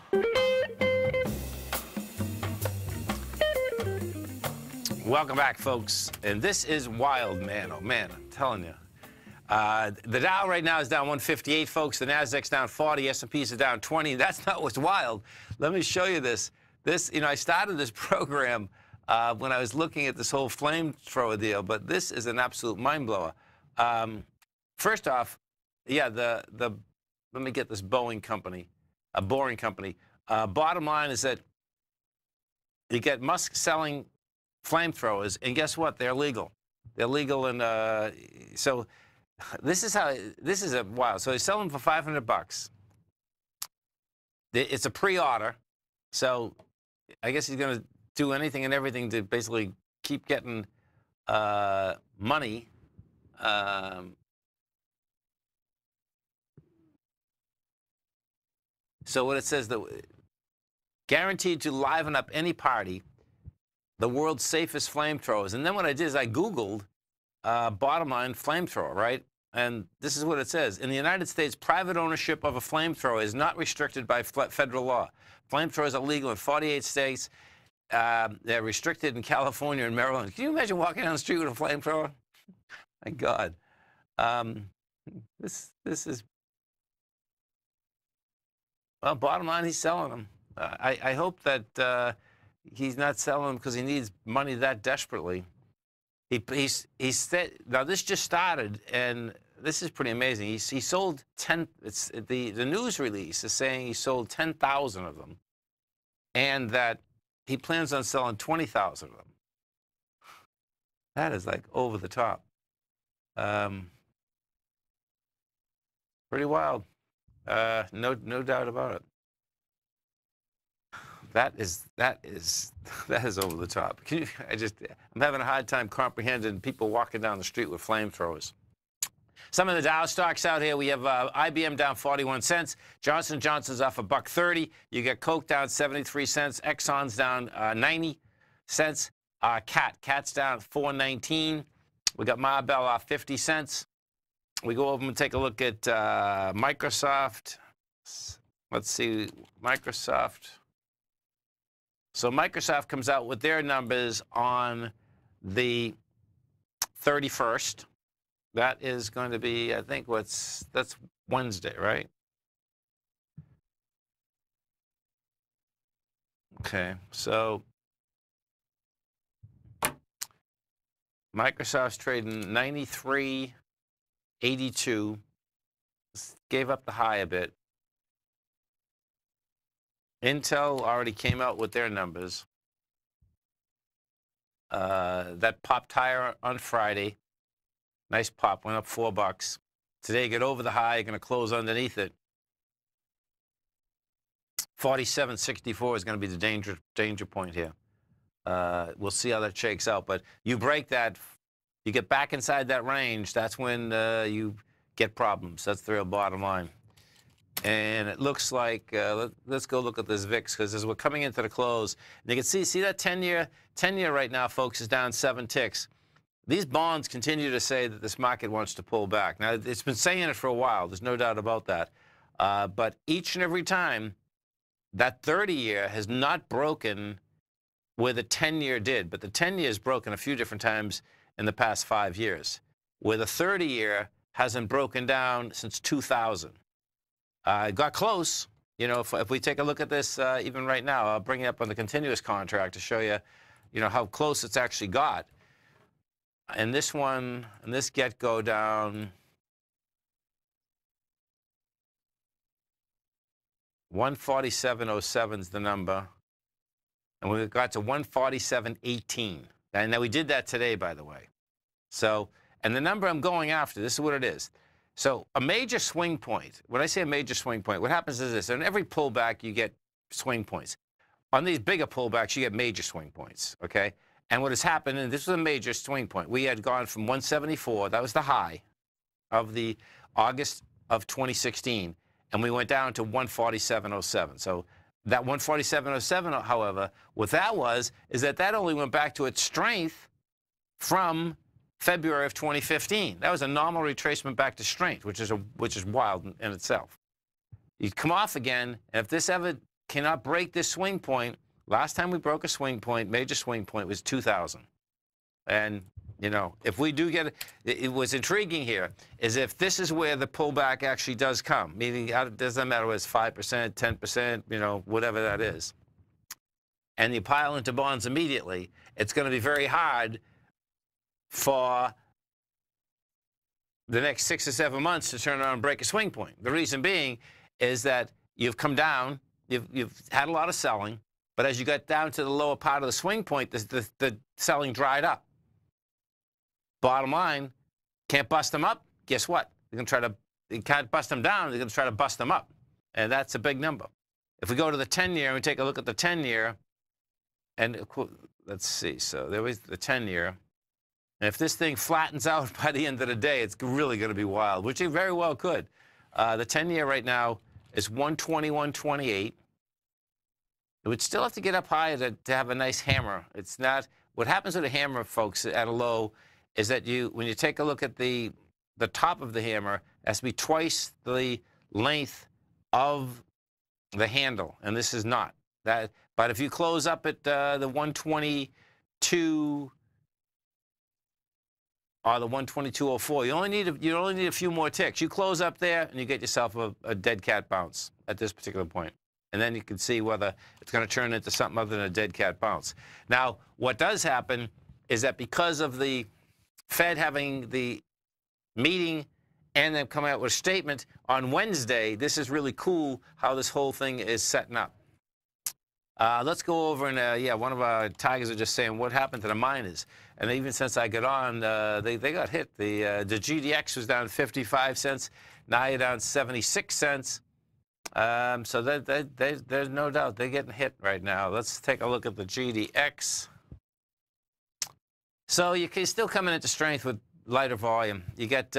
Welcome back, folks. And this is wild, man. Oh, man, I'm telling you. The Dow right now is down 158, folks. The Nasdaq's down 40. S&P's are down 20. That's not what's wild. Let me show you this. I started this program when I was looking at this whole flamethrower deal, but this is an absolute mind blower. First off, yeah, let me get this Boeing company, a Boring company. Bottom line is that you get Musk selling flamethrowers, and guess what? They're legal. They're legal, and so this is a wow. So they sell them for $500. It's a pre-order, so I guess he's going to do anything and everything to basically keep getting money. So what it says, that guaranteed to liven up any party, the world's safest flamethrowers. And then what I did is I Googled bottom line flamethrower, right? And this is what it says. In the United States, private ownership of a flamethrower is not restricted by federal law. Flamethrowers are legal in 48 states. They're restricted in California and Maryland. Can you imagine walking down the street with a flamethrower? My God. This is... Well, bottom line, he's selling them. I hope that he's not selling them because he needs money that desperately. He said, now this just started, and this is pretty amazing. He sold 10. It's the news release is saying he sold 10,000 of them, and that he plans on selling 20,000 of them. That is like over the top. Pretty wild. No doubt about it. That is over the top. I'm having a hard time comprehending people walking down the street with flamethrowers. Some of the Dow stocks out here, we have IBM down 41 cents. Johnson & Johnson's off $1.30. You get Coke down 73 cents. Exxon's down 90 cents. Cat's down 4.19. We got Marvell off 50 cents. We go over and take a look at Microsoft. Let's see, Microsoft. So Microsoft comes out with their numbers on the 31st. That is going to be, I think, that's Wednesday, right? Okay, so Microsoft's trading 93.82. Gave up the high a bit. Intel already came out with their numbers. That popped higher on Friday. Nice pop, went up $4. Today, get over the high, going to close underneath it. 47.64 is going to be the danger point here. We'll see how that shakes out. But you break that, you get back inside that range, that's when you get problems. That's the real bottom line. And it looks like, let's go look at this VIX, because as we're coming into the close, and you can see that 10-year right now, folks, is down 7 ticks. These bonds continue to say that this market wants to pull back. Now, it's been saying it for a while. There's no doubt about that. But each and every time, that 30-year has not broken where the 10-year did, but the 10-year has broken a few different times in the past 5 years, where the 30-year hasn't broken down since 2000. It got close. You know, if we take a look at this even right now, I'll bring it up on the continuous contract to show you, you know, how close it's actually got. And this one, and this get-go down 147.07 is the number. And we got to 147.18. And now we did that today, by the way. So, and the number I'm going after, this is what it is. So a major swing point, when I say a major swing point, what happens is this. In every pullback, you get swing points. On these bigger pullbacks, you get major swing points, okay? And what has happened, and this was a major swing point, we had gone from 174, that was the high of the August of 2016, and we went down to 147.07. So that 147.07, however, what that was is that only went back to its strength from February of 2015. That was a normal retracement back to strength, which is wild in itself. You come off again, and if this ever cannot break this swing point, last time we broke a swing point, major swing point, was 2000. And, you know, if we do get it, what's intriguing here is if this is where the pullback actually does come, meaning it doesn't matter whether it's 5%, 10%, you know, whatever that is, and you pile into bonds immediately, it's going to be very hard for the next 6 or 7 months to turn around and break a swing point. The reason being is that you've come down, you've had a lot of selling, but as you got down to the lower part of the swing point, the selling dried up. Bottom line, can't bust them up. Guess what? They're going to try to, you can't bust them down, they're going to try to bust them up. And that's a big number. If we go to the 10-year and we take a look at the 10-year, and let's see, so there was the 10-year. And if this thing flattens out by the end of the day, it's really going to be wild, which it very well could. The 10-year right now is 121.28. It would still have to get up higher to have a nice hammer. It's not, what happens with a hammer, folks, at a low is that when you take a look at the top of the hammer, it has to be twice the length of the handle, and this is not. That, but if you close up at the 122 or the 122.04, you only need a few more ticks. You close up there, and you get yourself a dead cat bounce at this particular point. And then you can see whether it's going to turn into something other than a dead cat bounce. Now, what does happen is that because of the Fed having the meeting and then coming out with a statement on Wednesday, this is really cool how this whole thing is setting up. Let's go over and, yeah, one of our Tigers are just saying what happened to the miners. And even since I got on, they got hit. The GDX was down 55 cents. Now you're down 76 cents. So there's no doubt they're getting hit right now. Let's take a look at the GDX. So you're still coming into strength with lighter volume. You get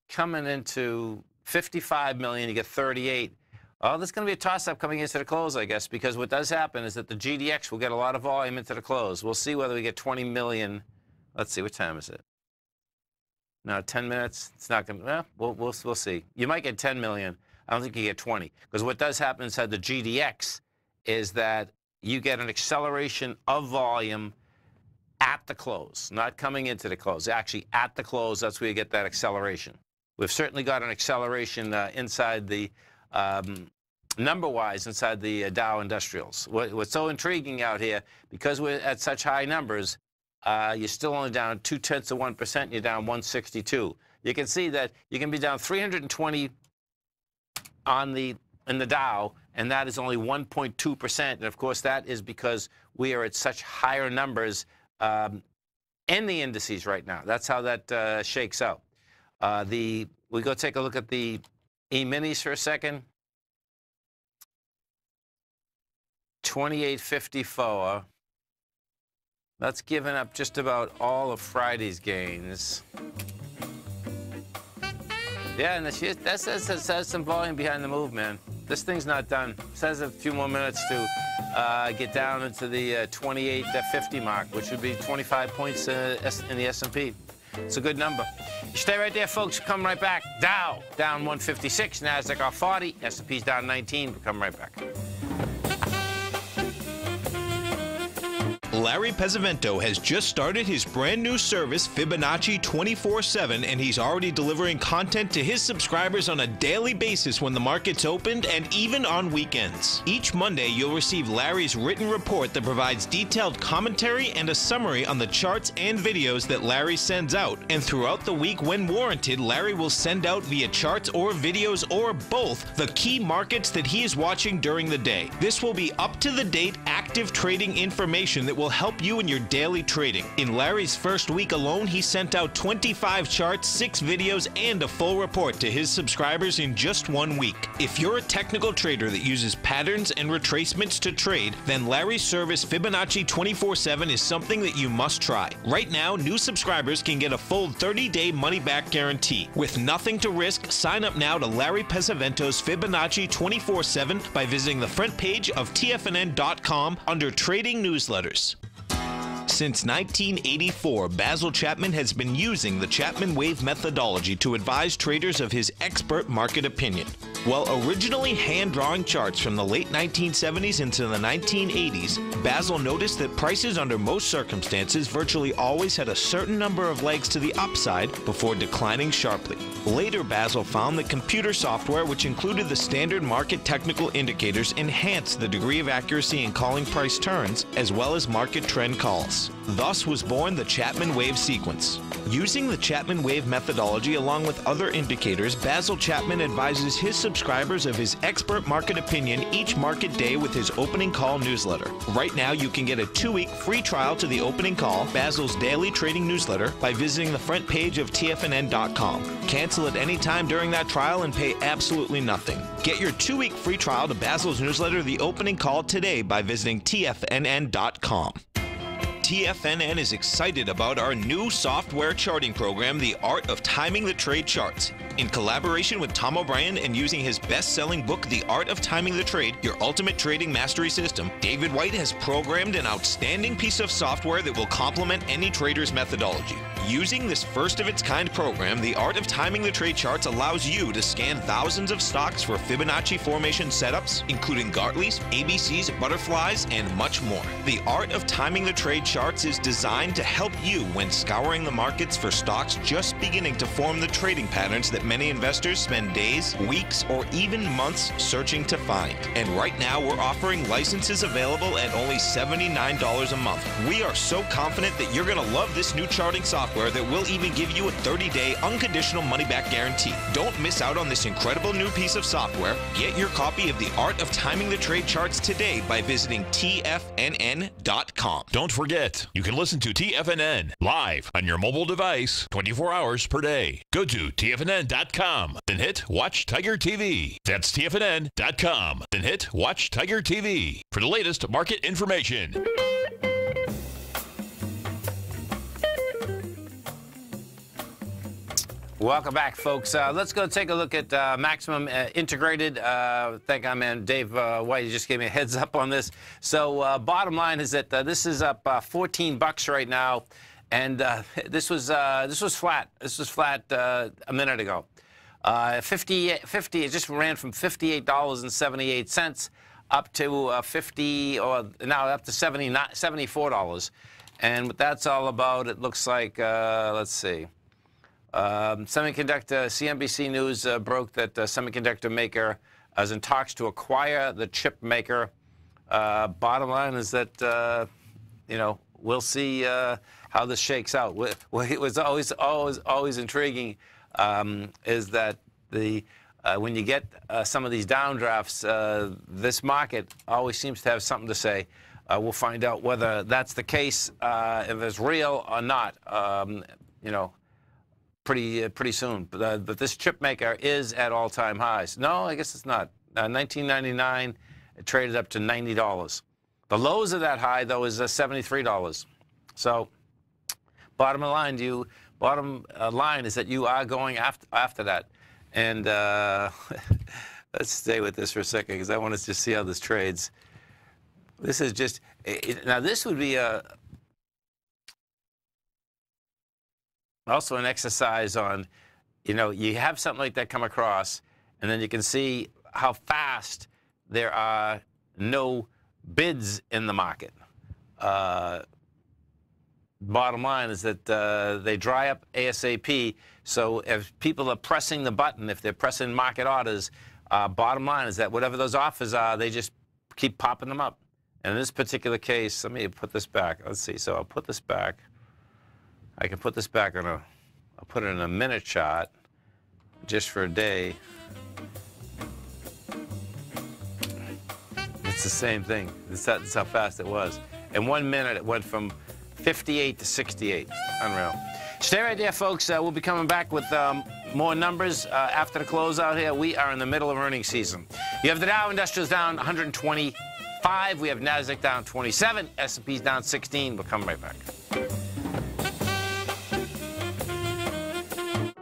coming into 55 million, you get 38. Oh, there's going to be a toss-up coming into the close, I guess, because what does happen is that the GDX will get a lot of volume into the close. We'll see whether we get 20 million. Let's see, what time is it? No, 10 minutes. It's not going to, well, we'll see. You might get 10 million. I don't think you get 20. Because what does happen inside the GDX is that you get an acceleration of volume at the close, not coming into the close. Actually, at the close, that's where you get that acceleration. We've certainly got an acceleration inside the, number-wise, inside the Dow Industrials. What's so intriguing out here, because we're at such high numbers, you're still only down 0.2%, and you're down 162. You can see that you can be down 320 in the Dow, and that is only 1.2%. And of course, that is because we are at such higher numbers in the indices right now. That's how that shakes out. We go take a look at the E-minis for a second. 28.54. That's given up just about all of Friday's gains. Yeah, and that says some volume behind the move, man. This thing's not done. It says a few more minutes to get down into the 28.50 mark, which would be 25 points in the S&P. It's a good number. You stay right there, folks. We'll come right back. Dow down 156, NASDAQ off 40, S&P's down 19. We'll come right back. Larry Pesavento has just started his brand new service, Fibonacci 24/7, and he's already delivering content to his subscribers on a daily basis when the market's opened and even on weekends. Each Monday, you'll receive Larry's written report that provides detailed commentary and a summary on the charts and videos that Larry sends out. And throughout the week, when warranted, Larry will send out via charts or videos or both the key markets that he is watching during the day. This will be up-to-the-date, active trading information that will help you in your daily trading. In Larry's first week alone, he sent out 25 charts, 6 videos, and a full report to his subscribers in just 1 week. If you're a technical trader that uses patterns and retracements to trade, then Larry's service Fibonacci 24/7 is something that you must try. Right now, new subscribers can get a full 30-day money-back guarantee. With nothing to risk, sign up now to Larry Pesavento's Fibonacci 24/7 by visiting the front page of TFNN.com under Trading Newsletters. Since 1984, Basil Chapman has been using the Chapman Wave methodology to advise traders of his expert market opinion. While originally hand-drawing charts from the late 1970s into the 1980s, Basil noticed that prices under most circumstances virtually always had a certain number of legs to the upside before declining sharply. Later, Basil found that computer software, which included the standard market technical indicators, enhanced the degree of accuracy in calling price turns, as well as market trend calls. Thus was born the Chapman Wave sequence. Using the Chapman Wave methodology along with other indicators, Basil Chapman advises his subscribers of his expert market opinion each market day with his opening call newsletter. Right now, you can get a 2-week free trial to the opening call, Basil's daily trading newsletter, by visiting the front page of TFNN.com. Cancel at any time during that trial and pay absolutely nothing. Get your 2-week free trial to Basil's newsletter, The Opening Call, today by visiting TFNN.com. TFNN is excited about our new software charting program, The Art of Timing the Trade Charts. In collaboration with Tom O'Brien and using his best-selling book, The Art of Timing the Trade, Your Ultimate Trading Mastery System, David White has programmed an outstanding piece of software that will complement any trader's methodology. Using this first-of-its-kind program, The Art of Timing the Trade Charts allows you to scan thousands of stocks for Fibonacci formation setups, including Gartley's, ABC's, butterflies, and much more. The Art of Timing the Trade Charts is designed to help you when scouring the markets for stocks just beginning to form the trading patterns that many investors spend days, weeks, or even months searching to find. And right now, we're offering licenses available at only $79 a month. We are so confident that you're going to love this new charting software that will even give you a 30-day unconditional money-back guarantee. Don't miss out on this incredible new piece of software. Get your copy of The Art of Timing the Trade Charts today by visiting TFNN.com. Don't forget, you can listen to TFNN live on your mobile device 24 hours per day. Go to TFNN.com, then hit Watch Tiger TV. That's TFNN.com, then hit Watch Tiger TV for the latest market information. Welcome back, folks. Let's go take a look at Maximum Integrated. Thank you, man. Dave White just gave me a heads up on this. So bottom line is that this is up $14 right now, and this was flat. This was flat a minute ago. 50. It just ran from $58.78 up to 50, or now up to $74. And what that's all about, it looks like. Let's see. Semiconductor, CNBC News broke that semiconductor maker is in talks to acquire the chip maker. Bottom line is that, we'll see how this shakes out. What was always intriguing is that when you get some of these downdrafts, this market always seems to have something to say. We'll find out whether that's the case, if it's real or not. Pretty soon. But this chip maker is at all-time highs. No, I guess it's not. 1999, it traded up to $90. The lows of that high, though, is $73. So bottom line is that you are going after that. And let's stay with this for a second, because I want to just see how this trades. This is just now. This would be also an exercise on, you have something like that come across, and then you can see how fast there are no bids in the market. bottom line is that they dry up ASAP. So if people are pressing the button, if they're pressing market orders, bottom line is that whatever those offers are, they just keep popping them up. And in this particular case, let me put this back. Let's see. So I'll put this back. I can put this back on I'll put it in a minute chart just for a day. It's the same thing. That's how fast it was. In 1 minute, it went from 58 to 68. Unreal. Stay right there, folks. We'll be coming back with more numbers after the closeout here. We are in the middle of earnings season. You have the Dow Industrials down 125. We have NASDAQ down 27. S&P's down 16. We'll come right back.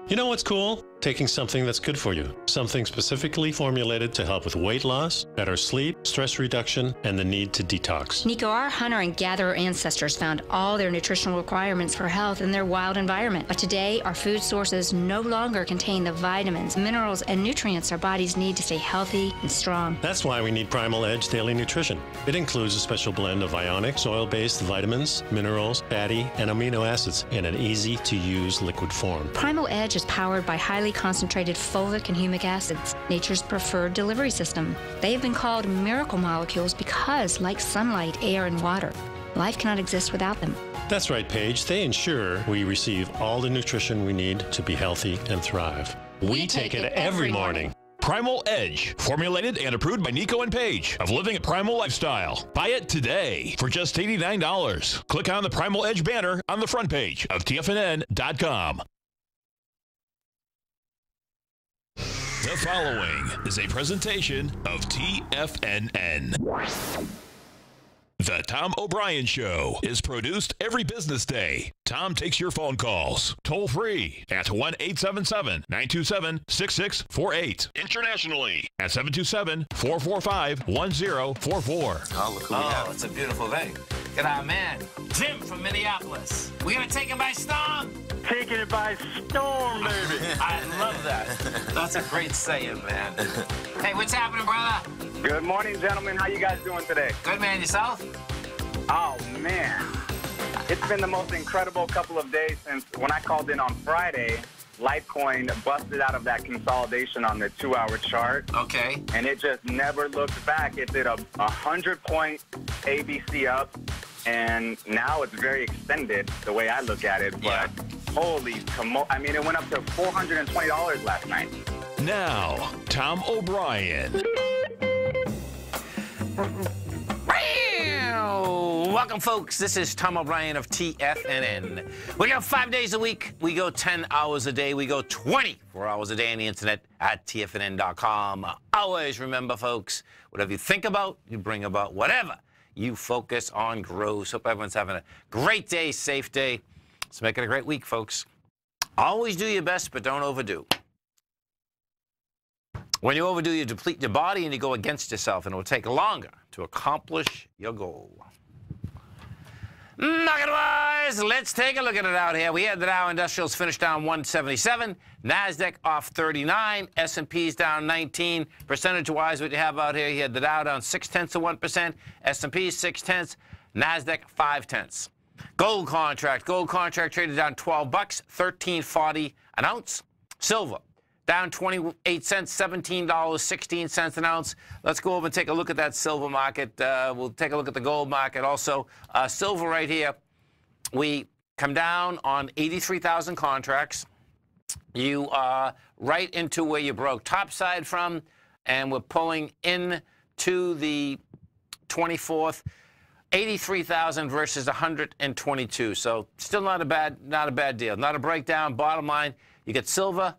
You know what's cool? Taking something that's good for you. Something specifically formulated to help with weight loss, better sleep, stress reduction, and the need to detox. Nico, our hunter and gatherer ancestors found all their nutritional requirements for health in their wild environment. But today, our food sources no longer contain the vitamins, minerals, and nutrients our bodies need to stay healthy and strong. That's why we need Primal Edge Daily Nutrition. It includes a special blend of ionic, oil-based vitamins, minerals, fatty, and amino acids in an easy-to-use liquid form. Primal Edge is powered by highly concentrated folic and humic acids, nature's preferred delivery system. They have been called miracle molecules because, like sunlight, air, and water, life cannot exist without them. That's right, Paige. They ensure we receive all the nutrition we need to be healthy and thrive. We take it every morning. Primal Edge, formulated and approved by Nico and Paige of Living a Primal Lifestyle. Buy it today for just $89. Click on the Primal Edge banner on the front page of TFNN.com. The following is a presentation of TFNN. The Tom O'Brien Show is produced every business day. Tom takes your phone calls toll free at 1-877-927-6648. Internationally at 727-445-1044. Oh, look who we have. It's a beautiful day. Get our man, Jim from Minneapolis. We're going to take him by storm. Taking it by storm, baby. I love that. That's a great saying, man. Hey, what's happening, brother? Good morning, gentlemen. How you guys doing today? Good, man. Yourself? Oh, man. It's been the most incredible couple of days since when I called in on Friday, Litecoin busted out of that consolidation on the 2-hour chart. Okay. And it just never looked back. It did a 100-point ABC up, and now it's very extended the way I look at it. But holy, I mean, it went up to $420 last night. Now, Tom O'Brien. Welcome, folks. This is Tom O'Brien of TFNN. We go 5 days a week. We go 10 hours a day. We go 24 hours a day on the internet at TFNN.com. Always remember, folks, whatever you think about, you bring about. Whatever you focus on grows. Hope everyone's having a great day, safe day. Let's make it a great week, folks. Always do your best, but don't overdo. When you overdo, you deplete your body and you go against yourself, and it will take longer to accomplish your goal. Market-wise, let's take a look at it out here. We had the Dow Industrials finish down 177, NASDAQ off 39, S&P's down 19. Percentage-wise, what you have out here, you had the Dow down 0.6%, S&P's 0.6, NASDAQ 0.5. Gold contract traded down 12 bucks, $13.40 an ounce. Silver down 28 cents, $17.16 an ounce. Let's go over and take a look at that silver market. We'll take a look at the gold market also. Silver right here, we come down on 83,000 contracts. You are right into where you broke topside from, and we're pulling in to the 24th. 83,000 versus 122. So still not a bad deal. Not a breakdown. Bottom line, you get silver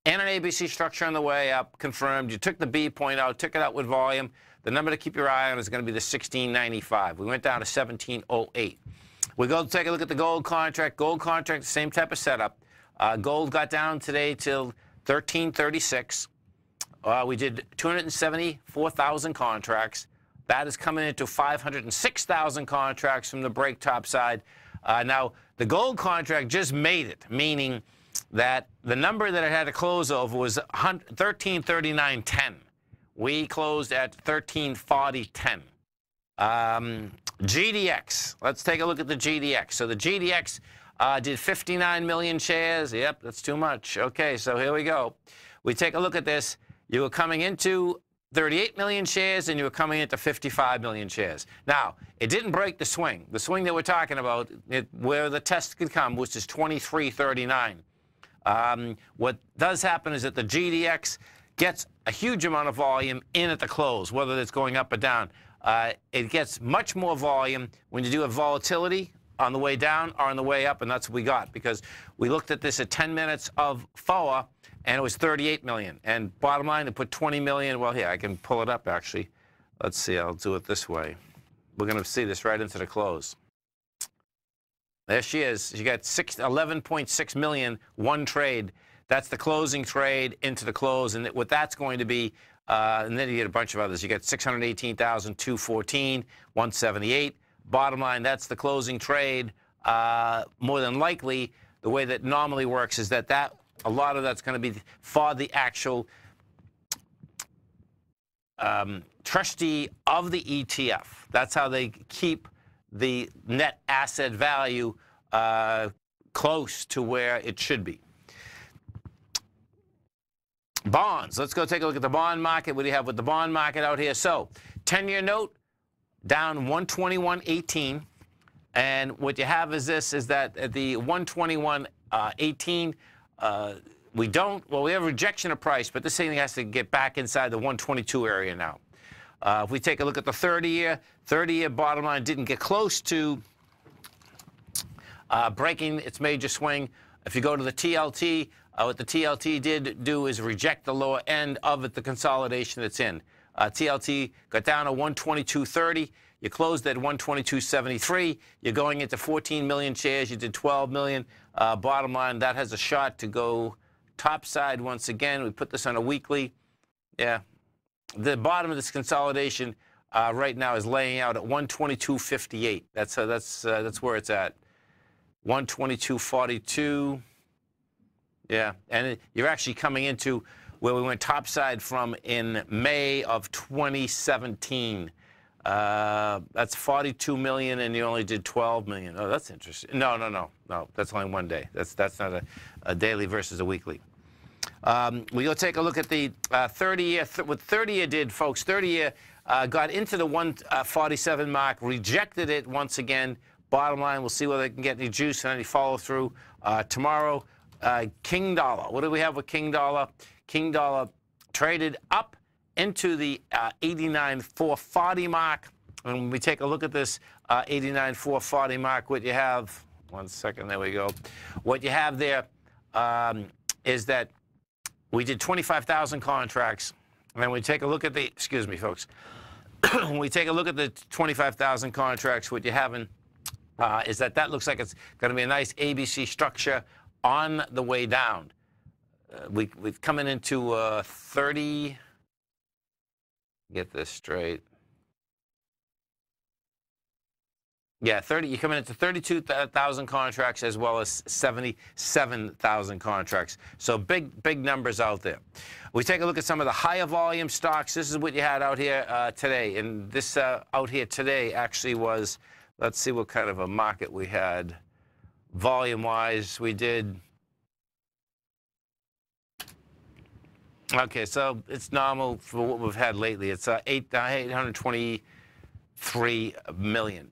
and an ABC structure on the way up, confirmed. You took the B point out, took it out with volume. The number to keep your eye on is going to be the 1695. We went down to 1708. We go take a look at the gold contract. Gold contract, same type of setup. Gold got down today till 1336. We did 274,000 contracts. That is coming into 506,000 contracts from the break top side. Now, the gold contract just made it, meaning that the number that it had to close over was 1339.10. We closed at 1340.10. GDX. Let's take a look at the GDX. So the GDX did 59 million shares. Yep, that's too much. Okay, so here we go. We take a look at this. You were coming into 38 million shares, and you were coming into 55 million shares. Now, it didn't break the swing. The swing that we're talking about, where the test could come, which is 23.39. What does happen is that the GDX gets a huge amount of volume in at the close, whether it's going up or down. It gets much more volume when you do a volatility on the way down or on the way up, and that's what we got, because we looked at this at 10 minutes of FOA, and it was 38 million. And bottom line, to put 20 million, well, here, I can pull it up, actually. Let's see, I'll do it this way. We're going to see this right into the close. There she is. She got 11.6 million, one trade. That's the closing trade into the close, and what that's going to be, and then you get a bunch of others. You get 618,214, 178. Bottom line, that's the closing trade. More than likely, the way that normally works is that a lot of that's going to be for the actual trustee of the ETF. That's how they keep the net asset value close to where it should be. Bonds. Let's go take a look at the bond market. What do you have with the bond market out here? So, 10-year note down 121.18, and what you have is this: is that at the 121.18, we have rejection of price, but this thing has to get back inside the 122 area now. If we take a look at the 30-year bottom line didn't get close to breaking its major swing. If you go to the TLT, what the TLT did do is reject the lower end of it, the consolidation that's in. TLT got down to 122.30. You closed at 122.73. You're going into 14 million shares. You did 12 million. Bottom line, that has a shot to go topside once again. We put this on a weekly. Yeah. The bottom of this consolidation right now is laying out at 122.58. That's where it's at. 122.42. Yeah, and you're actually coming into where we went topside from in May of 2017. That's 42 million, and you only did 12 million. Oh, that's interesting. No. That's only one day. That's not a daily versus a weekly. We go take a look at the 30-year. What 30-year did, folks? 30-year got into the 147 mark, rejected it once again. Bottom line, we'll see whether they can get any juice and any follow through tomorrow. King Dollar. What do we have with King Dollar? King Dollar traded up into the 89,440 mark. And when we take a look at this 89,440 mark, what you have, one second, there we go. What you have there is that we did 25,000 contracts. And then we take a look at the, excuse me, folks. When we take a look at the 25,000 contracts, what you have in is that looks like it's going to be a nice ABC structure on the way down. We've coming into 30. Get this straight. Yeah, 30. You're coming into 32,000 contracts as well as 77,000 contracts. So big numbers out there. We take a look at some of the higher volume stocks. This is what you had out here today, and this out here today actually was. Let's see what kind of a market we had. Volume-wise, we did. Okay, so it's normal for what we've had lately. It's 823 million.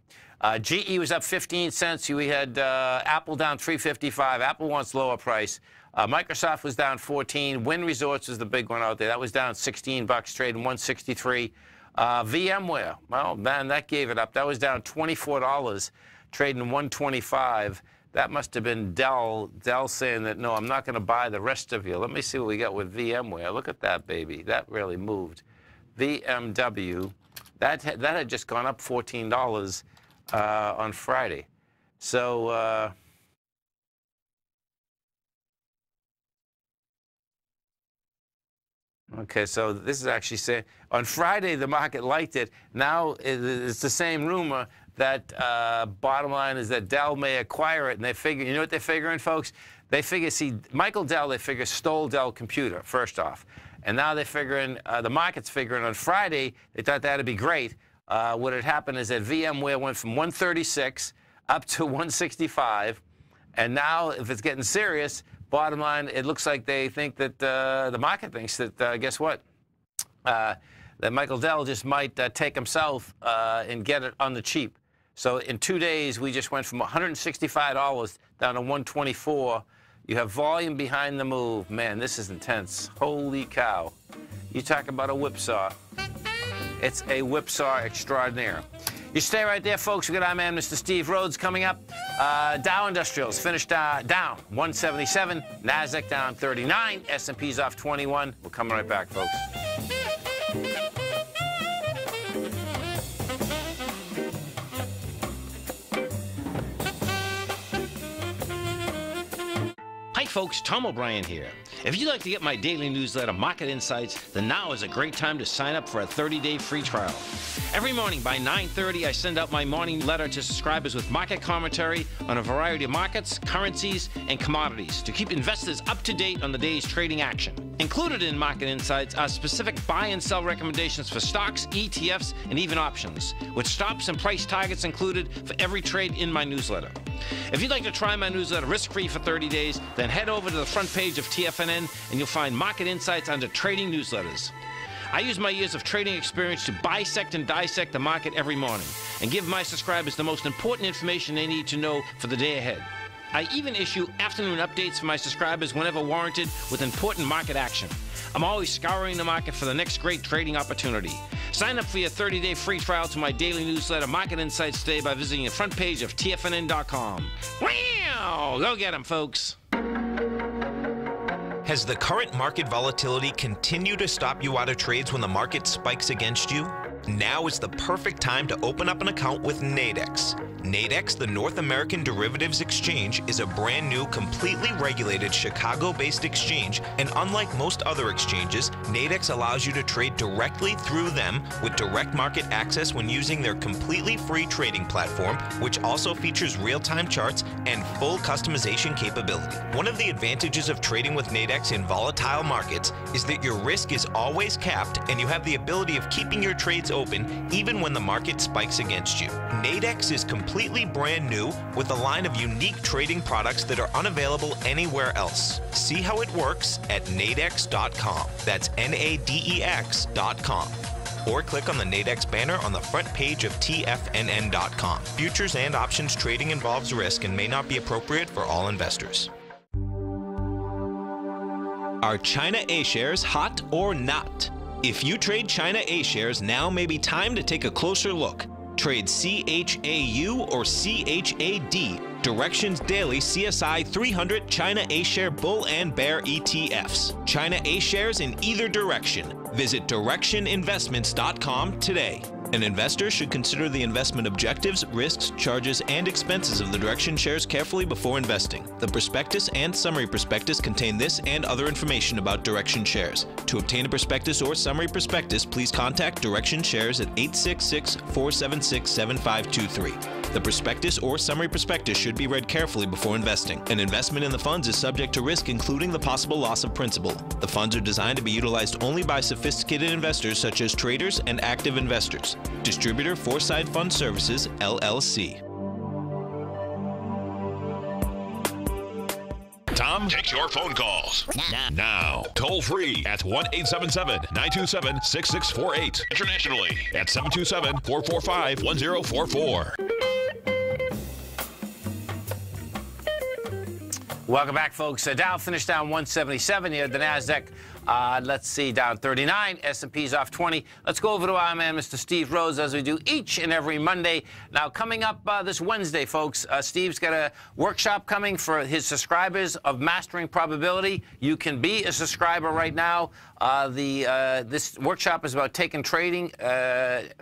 GE was up 15 cents. We had Apple down 355. Apple wants lower price. Microsoft was down 14. Wynn Resorts was the big one out there. That was down 16 bucks, trading 163. VMware, well, man, that gave it up. That was down $24, trading 125. That must have been Dell saying that, no, I'm not going to buy the rest of you. Let me see what we got with VMware. Look at that, baby. That really moved. VMW, that had just gone up $14 on Friday. So, okay, so this is actually saying, on Friday the market liked it. Now it's the same rumor that bottom line is that Dell may acquire it, and they figure, you know what they're figuring, folks? They figure, see, Michael Dell, they figure stole Dell computer, first off. And now they're figuring, the market's figuring on Friday, they thought that'd be great. what had happened is that VMware went from 136 up to 165, and now if it's getting serious, bottom line, it looks like they think that the market thinks that, guess what, that Michael Dell just might take himself and get it on the cheap. So in 2 days, we just went from $165 down to $124. You have volume behind the move. Man, this is intense. Holy cow. You talk about a whipsaw. It's a whipsaw extraordinaire. You stay right there, folks. We got our man, Mr. Steve Rhodes, coming up. Dow Industrials finished down 177. NASDAQ down 39. S&P's off 21. We'll come right back, folks. Hi folks, Tom O'Brien here. If you'd like to get my daily newsletter, Market Insights, then now is a great time to sign up for a 30-day free trial. Every morning by 9:30, I send out my morning letter to subscribers with market commentary on a variety of markets, currencies, and commodities to keep investors up to date on the day's trading action. Included in Market Insights are specific buy and sell recommendations for stocks, ETFs, and even options, with stops and price targets included for every trade in my newsletter. If you'd like to try my newsletter risk-free for 30 days, then head over to the front page of TFNN and you'll find Market Insights under Trading Newsletters. I use my years of trading experience to bisect and dissect the market every morning and give my subscribers the most important information they need to know for the day ahead. I even issue afternoon updates for my subscribers whenever warranted with important market action. I'm always scouring the market for the next great trading opportunity. Sign up for your 30-day free trial to my daily newsletter, Market Insights, today by visiting the front page of TFNN.com. Wow! Go get them, folks. Has the current market volatility continued to stop you out of trades when the market spikes against you? Now is the perfect time to open up an account with Nadex. Nadex, the North American Derivatives Exchange, is a brand new, completely regulated Chicago-based exchange, and unlike most other exchanges, Nadex allows you to trade directly through them with direct market access when using their completely free trading platform, which also features real-time charts and full customization capability. One of the advantages of trading with Nadex in volatile markets is that your risk is always capped and you have the ability of keeping your trades open even when the market spikes against you. Nadex is completely brand new with a line of unique trading products that are unavailable anywhere else. See how it works at nadex.com. That's NADEX.com. Or click on the Nadex banner on the front page of TFNN.com. Futures and options trading involves risk and may not be appropriate for all investors. Are China A-shares hot or not? If you trade China A-shares, now may be time to take a closer look. Trade CHAU or CHAD, Directions Daily CSI 300 China A-share Bull and Bear ETFs. China A-shares in either direction. Visit directioninvestments.com today. An investor should consider the investment objectives, risks, charges, and expenses of the Direction shares carefully before investing. The prospectus and summary prospectus contain this and other information about Direction shares. To obtain a prospectus or summary prospectus, please contact Direction shares at 866-476-7523. The prospectus or summary prospectus should be read carefully before investing. An investment in the funds is subject to risk, including the possible loss of principal. The funds are designed to be utilized only by sophisticated investors such as traders and active investors. Distributor Foresight Fund Services, LLC. Tom takes your phone calls now. Toll free at 1-877-927-6648. Internationally at 727-445-1044. Welcome back, folks. Dow finished down 177 here. The NASDAQ, let's see, down 39. S&P's off 20. Let's go over to our man, Mr. Steve Rhodes, as we do each and every Monday. Now, coming up this Wednesday, folks, Steve's got a workshop coming for his subscribers of Mastering Probability. You can be a subscriber right now. This workshop is about take trading and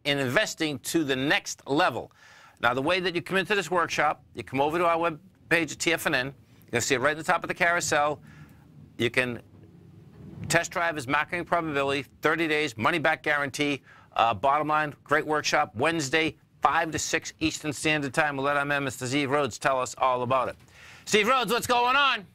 investing to the next level. Now, the way that you come into this workshop, you come over to our web page at TFNN. You're going to see it right at the top of the carousel. You can test drive his Mastering Probability, 30 days, money-back guarantee. Bottom line, great workshop, Wednesday, 5 to 6 Eastern Standard Time. We'll let our man, Mr. Steve Rhodes, tell us all about it. Steve Rhodes, what's going on?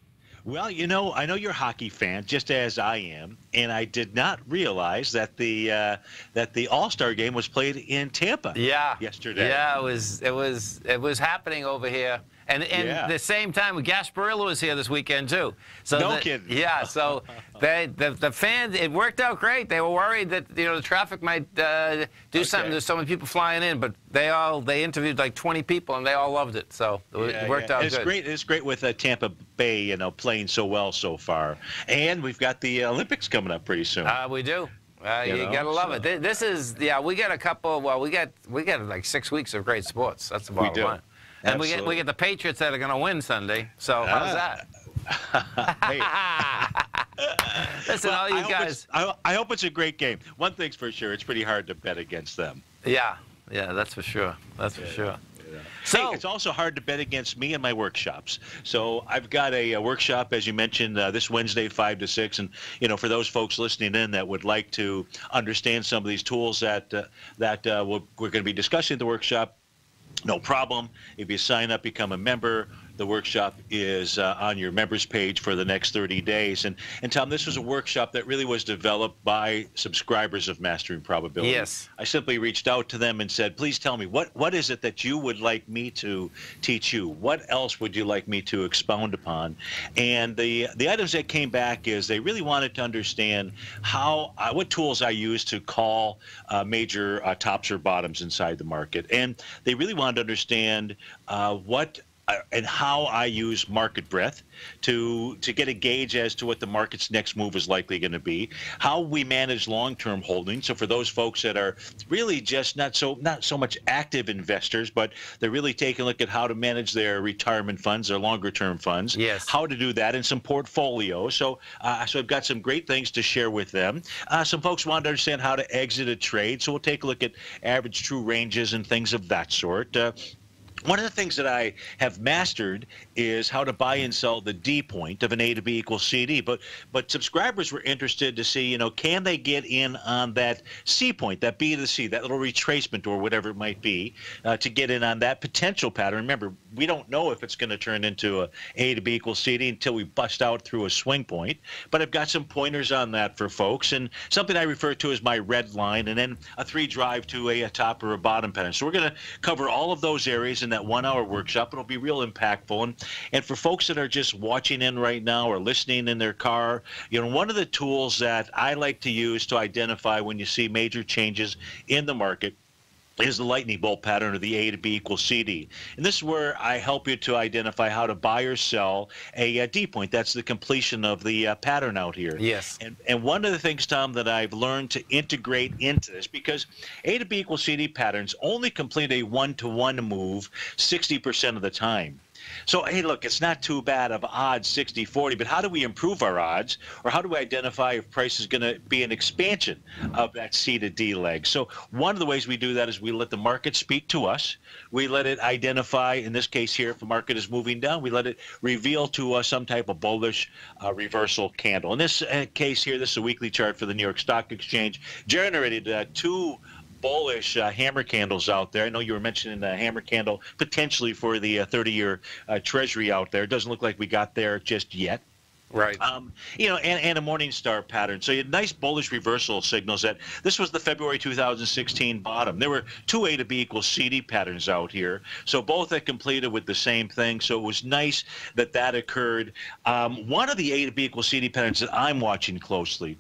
Well, you know, I know you're a hockey fan, just as I am, and I did not realize that the All-Star game was played in Tampa. Yesterday. Yeah, it was happening over here. And the same time, Gasparilla was here this weekend too. So no kidding. Yeah, so the fans, it worked out great. They were worried that the traffic might do something. There's so many people flying in, but they interviewed like 20 people and they all loved it. So it worked out good. It's great with Tampa Bay, playing so well so far. And we've got the Olympics coming up pretty soon. We do. You gotta love it. This is we got a couple. Well, we got like 6 weeks of great sports. That's the bottom line. And we get the Patriots that are going to win Sunday. So how's that? Listen, all you guys. I hope it's a great game. One thing's for sure, it's pretty hard to bet against them. Yeah, that's for sure. That's for sure. Yeah. So it's also hard to bet against me and my workshops. So I've got a workshop, as you mentioned, this Wednesday, 5 to 6. And for those folks listening in that would like to understand some of these tools that we're going to be discussing at the workshop, no problem. If you sign up, become a member, the workshop is on your members page for the next 30 days. And Tom, this was a workshop that really was developed by subscribers of Mastering Probability. Yes. I simply reached out to them and said, please tell me, what is it that you would like me to teach you? What else would you like me to expound upon? And the items that came back is they really wanted to understand what tools I use to call major tops or bottoms inside the market. And they really wanted to understand and how I use market breadth to get a gauge as to what the market's next move is likely going to be, how we manage long-term holdings. So for those folks that are really just not so much active investors, but they're really taking a look at how to manage their retirement funds, their longer-term funds, how to do that in some portfolios. So I've got some great things to share with them. Some folks want to understand how to exit a trade, so we'll take a look at average true ranges and things of that sort. One of the things that I have mastered is how to buy and sell the D point of an A to B equals CD. But subscribers were interested to see, can they get in on that C point, that B to C, that little retracement or whatever it might be, to get in on that potential pattern. Remember, we don't know if it's going to turn into a A to B equals CD until we bust out through a swing point. But I've got some pointers on that for folks, and something I refer to as my red line, and then a 3 drive to a top or a bottom pattern. So we're going to cover all of those areas in that 1-hour workshop. It'll be real impactful. And for folks that are just watching in right now or listening in their car, one of the tools that I like to use to identify when you see major changes in the market is the lightning bolt pattern, or the A to B equals CD. And this is where I help you to identify how to buy or sell a D point. That's the completion of the pattern out here. Yes. And one of the things, Tom, that I've learned to integrate into this, because A to B equals CD patterns only complete a 1-to-1 move 60% of the time. So, hey, look, it's not too bad of odds 60-40, but how do we improve our odds, or how do we identify if price is going to be an expansion of that C to D leg? So one of the ways we do that is we let the market speak to us. We let it identify, in this case here, if the market is moving down, we let it reveal to us some type of bullish reversal candle. In this case here, this is a weekly chart for the New York Stock Exchange, generated 2 bullish hammer candles out there. I know you were mentioning the hammer candle potentially for the 30-year Treasury out there. It doesn't look like we got there just yet. Right. And a Morningstar pattern. So you had nice bullish reversal signals that this was the February 2016 bottom. There were 2 A to B equals CD patterns out here. So both had completed with the same thing. So it was nice that occurred. One of the A to B equals CD patterns that I'm watching closely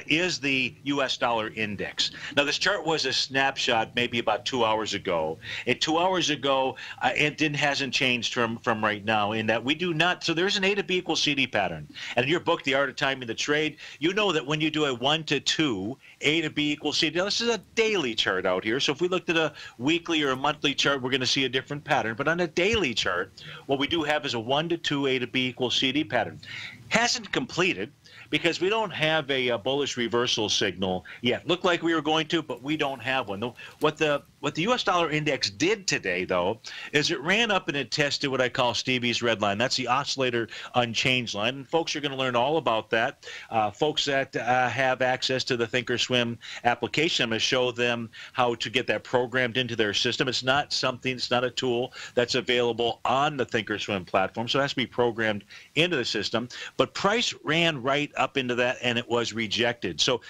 is the U.S. dollar index. Now, this chart was a snapshot maybe about 2 hours ago. And 2 hours ago, it hasn't changed from right now in that we do not. So there's an A to B equals CD pattern. And in your book, The Art of Timing the Trade, you know that when you do a 1 to 2, A to B equals CD. Now, this is a daily chart out here. So if we looked at a weekly or a monthly chart, we're going to see a different pattern. But on a daily chart, what we do have is a 1 to 2 A to B equals CD pattern. Hasn't completed, because we don't have a bullish reversal signal yet. Looked like we were going to, but we don't have one. What the What the U.S. dollar index did today, though, is it ran up and it tested what I call Stevie's red line. That's the oscillator unchanged line. And folks are going to learn all about that. Folks that have access to the Thinkorswim application, I'm going to show them how to get that programmed into their system. It's not a tool that's available on the Thinkorswim platform, so it has to be programmed into the system. But price ran right up into that, and it was rejected. So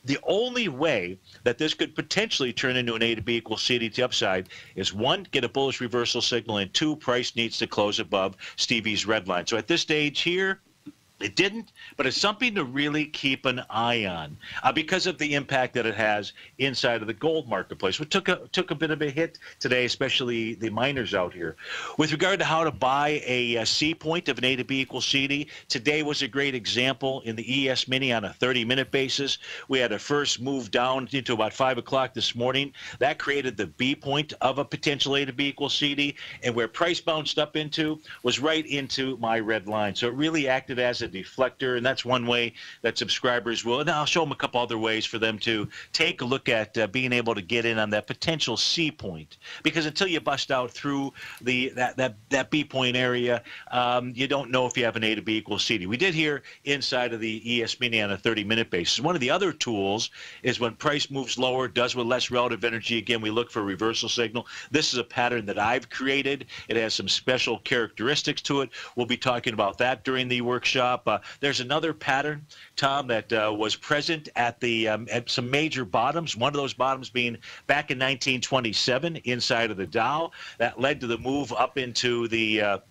the only way that this could potentially turn into an A to B equals C to the upside is, one, get a bullish reversal signal, and two, price needs to close above Stevie's red line. So at this stage here, it didn't, but it's something to really keep an eye on because of the impact that it has inside of the gold marketplace, which took a bit of a hit today, especially the miners out here. With regard to how to buy a C point of an A to B equals CD, today was a great example in the ES Mini on a 30-minute basis. We had a first move down into about 5 o'clock this morning. That created the B point of a potential A to B equals CD, and where price bounced up into was right into my red line. So it really acted as a deflector, and that's one way that subscribers will, and I'll show them a couple other ways for them to take a look at being able to get in on that potential C point, because until you bust out through that B point area, you don't know if you have an A to B equals CD. We did here inside of the ES Mini on a 30-minute basis. One of the other tools is when price moves lower, does with less relative energy. Again, we look for a reversal signal. This is a pattern that I've created. It has some special characteristics to it. We'll be talking about that during the workshop. There's another pattern, Tom, that was present at some major bottoms. One of those bottoms being back in 1927 inside of the Dow. That led to the move up into the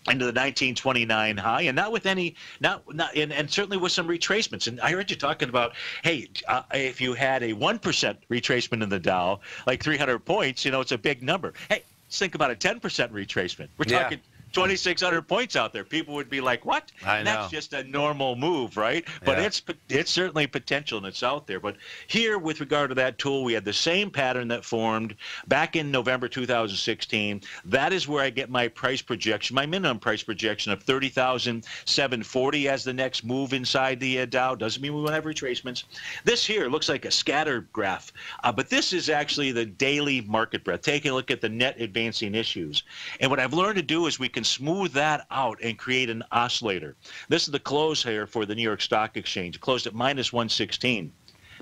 1929 high, and not with any, and certainly with some retracements. And I heard you talking about, hey, if you had a 1% retracement in the Dow, like 300 points, it's a big number. Hey, let's think about a 10% retracement. We're talking 2,600 points out there. People would be like, what? I know. That's just a normal move, right? But it's certainly potential, and it's out there. But here, with regard to that tool, we had the same pattern that formed back in November 2016. That is where I get my price projection, my minimum price projection of 30,740 as the next move inside the Dow. Doesn't mean we won't have retracements. This here looks like a scatter graph, but this is actually the daily market breadth, taking a look at the net advancing issues. And what I've learned to do is we can smooth that out and create an oscillator. This is the close here for the New York Stock Exchange. It closed at minus 116.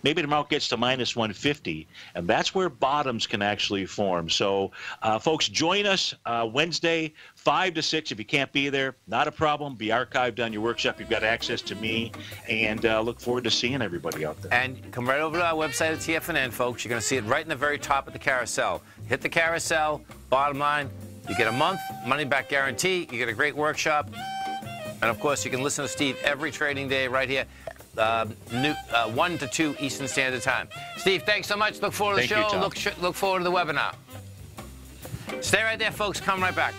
Maybe tomorrow it gets to minus 150, and that's where bottoms can actually form. So, folks, join us Wednesday, 5 to 6. If you can't be there, not a problem. Be archived on your workshop. You've got access to me, and look forward to seeing everybody out there. And come right over to our website at TFNN, folks. You're going to see it right in the very top of the carousel. Hit the carousel, bottom line. You get a month, money-back guarantee. You get a great workshop. And, of course, you can listen to Steve every trading day right here, 1 to 2 Eastern Standard Time. Steve, thanks so much. Look forward to the show. Look forward to the webinar. Stay right there, folks. Come right back.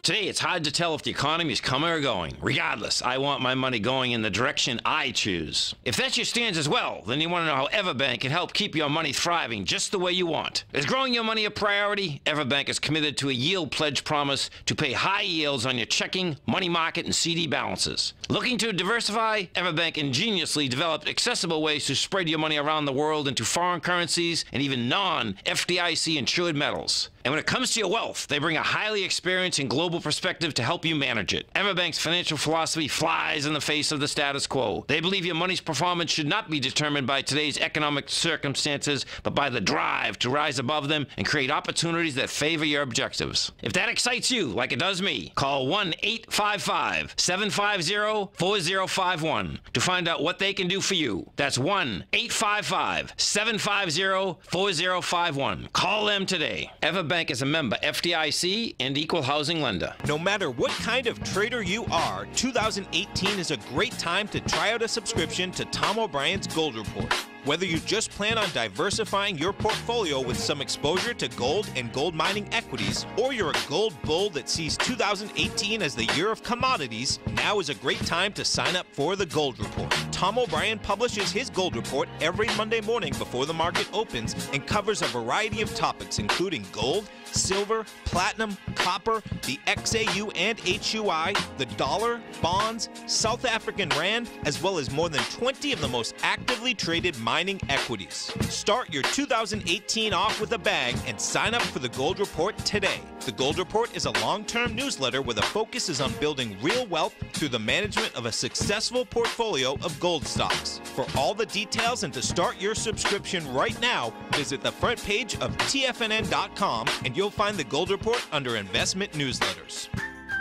Today, it's hard to tell if the economy is coming or going. Regardless, I want my money going in the direction I choose. If that's your stance as well, then you want to know how Everbank can help keep your money thriving just the way you want. Is growing your money a priority? Everbank is committed to a yield pledge promise to pay high yields on your checking, money market, and CD balances. Looking to diversify? Everbank ingeniously developed accessible ways to spread your money around the world into foreign currencies and even non-FDIC insured metals. And when it comes to your wealth, they bring a highly experienced and global perspective to help you manage it. Everbank's financial philosophy flies in the face of the status quo. They believe your money's performance should not be determined by today's economic circumstances, but by the drive to rise above them and create opportunities that favor your objectives. If that excites you, like it does me, call 1-855-750-4051 to find out what they can do for you. That's 1-855-750-4051. Call them today. Everbank is a member FDIC and equal housing lender. No matter what kind of trader you are, 2018 is a great time to try out a subscription to Tom O'Brien's Gold Report. Whether you just plan on diversifying your portfolio with some exposure to gold and gold mining equities, or you're a gold bull that sees 2018 as the year of commodities, now is a great time to sign up for the Gold Report. Tom O'Brien publishes his Gold Report every Monday morning before the market opens and covers a variety of topics including gold, silver, platinum, copper, the XAU and HUI, the dollar, bonds, South African rand, as well as more than 20 of the most actively traded mining mining equities. Start your 2018 off with a bang and sign up for the Gold Report today. The Gold Report is a long-term newsletter where the focus is on building real wealth through the management of a successful portfolio of gold stocks. For all the details and to start your subscription right now, visit the front page of TFNN.com and you'll find the Gold Report under Investment Newsletters.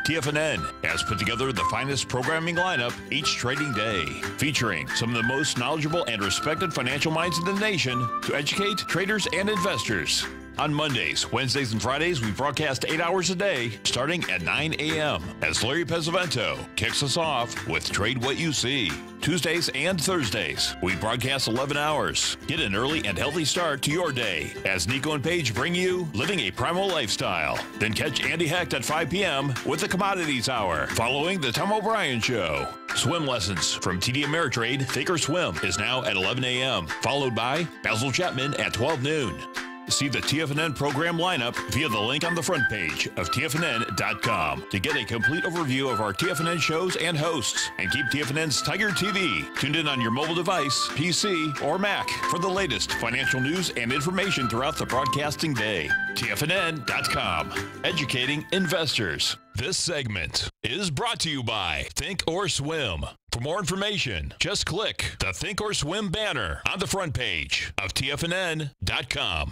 TFNN has put together the finest programming lineup each trading day, featuring some of the most knowledgeable and respected financial minds in the nation to educate traders and investors. On Mondays, Wednesdays, and Fridays, we broadcast 8 hours a day, starting at 9 a.m. as Larry Pesavento kicks us off with Trade What You See. Tuesdays and Thursdays, we broadcast 11 hours. Get an early and healthy start to your day as Nico and Paige bring you Living a Primal Lifestyle. Then catch Andy Hecht at 5 p.m. with the Commodities Hour, following the Tom O'Brien Show. Swim lessons from TD Ameritrade Thinkorswim is now at 11 a.m., followed by Basil Chapman at 12 noon. See the TFNN program lineup via the link on the front page of TFNN.com to get a complete overview of our TFNN shows and hosts. And keep TFNN's Tiger TV tuned in on your mobile device, PC, or Mac for the latest financial news and information throughout the broadcasting day. TFNN.com, educating investors. This segment is brought to you by Think or Swim. For more information, just click the Think or Swim banner on the front page of TFNN.com.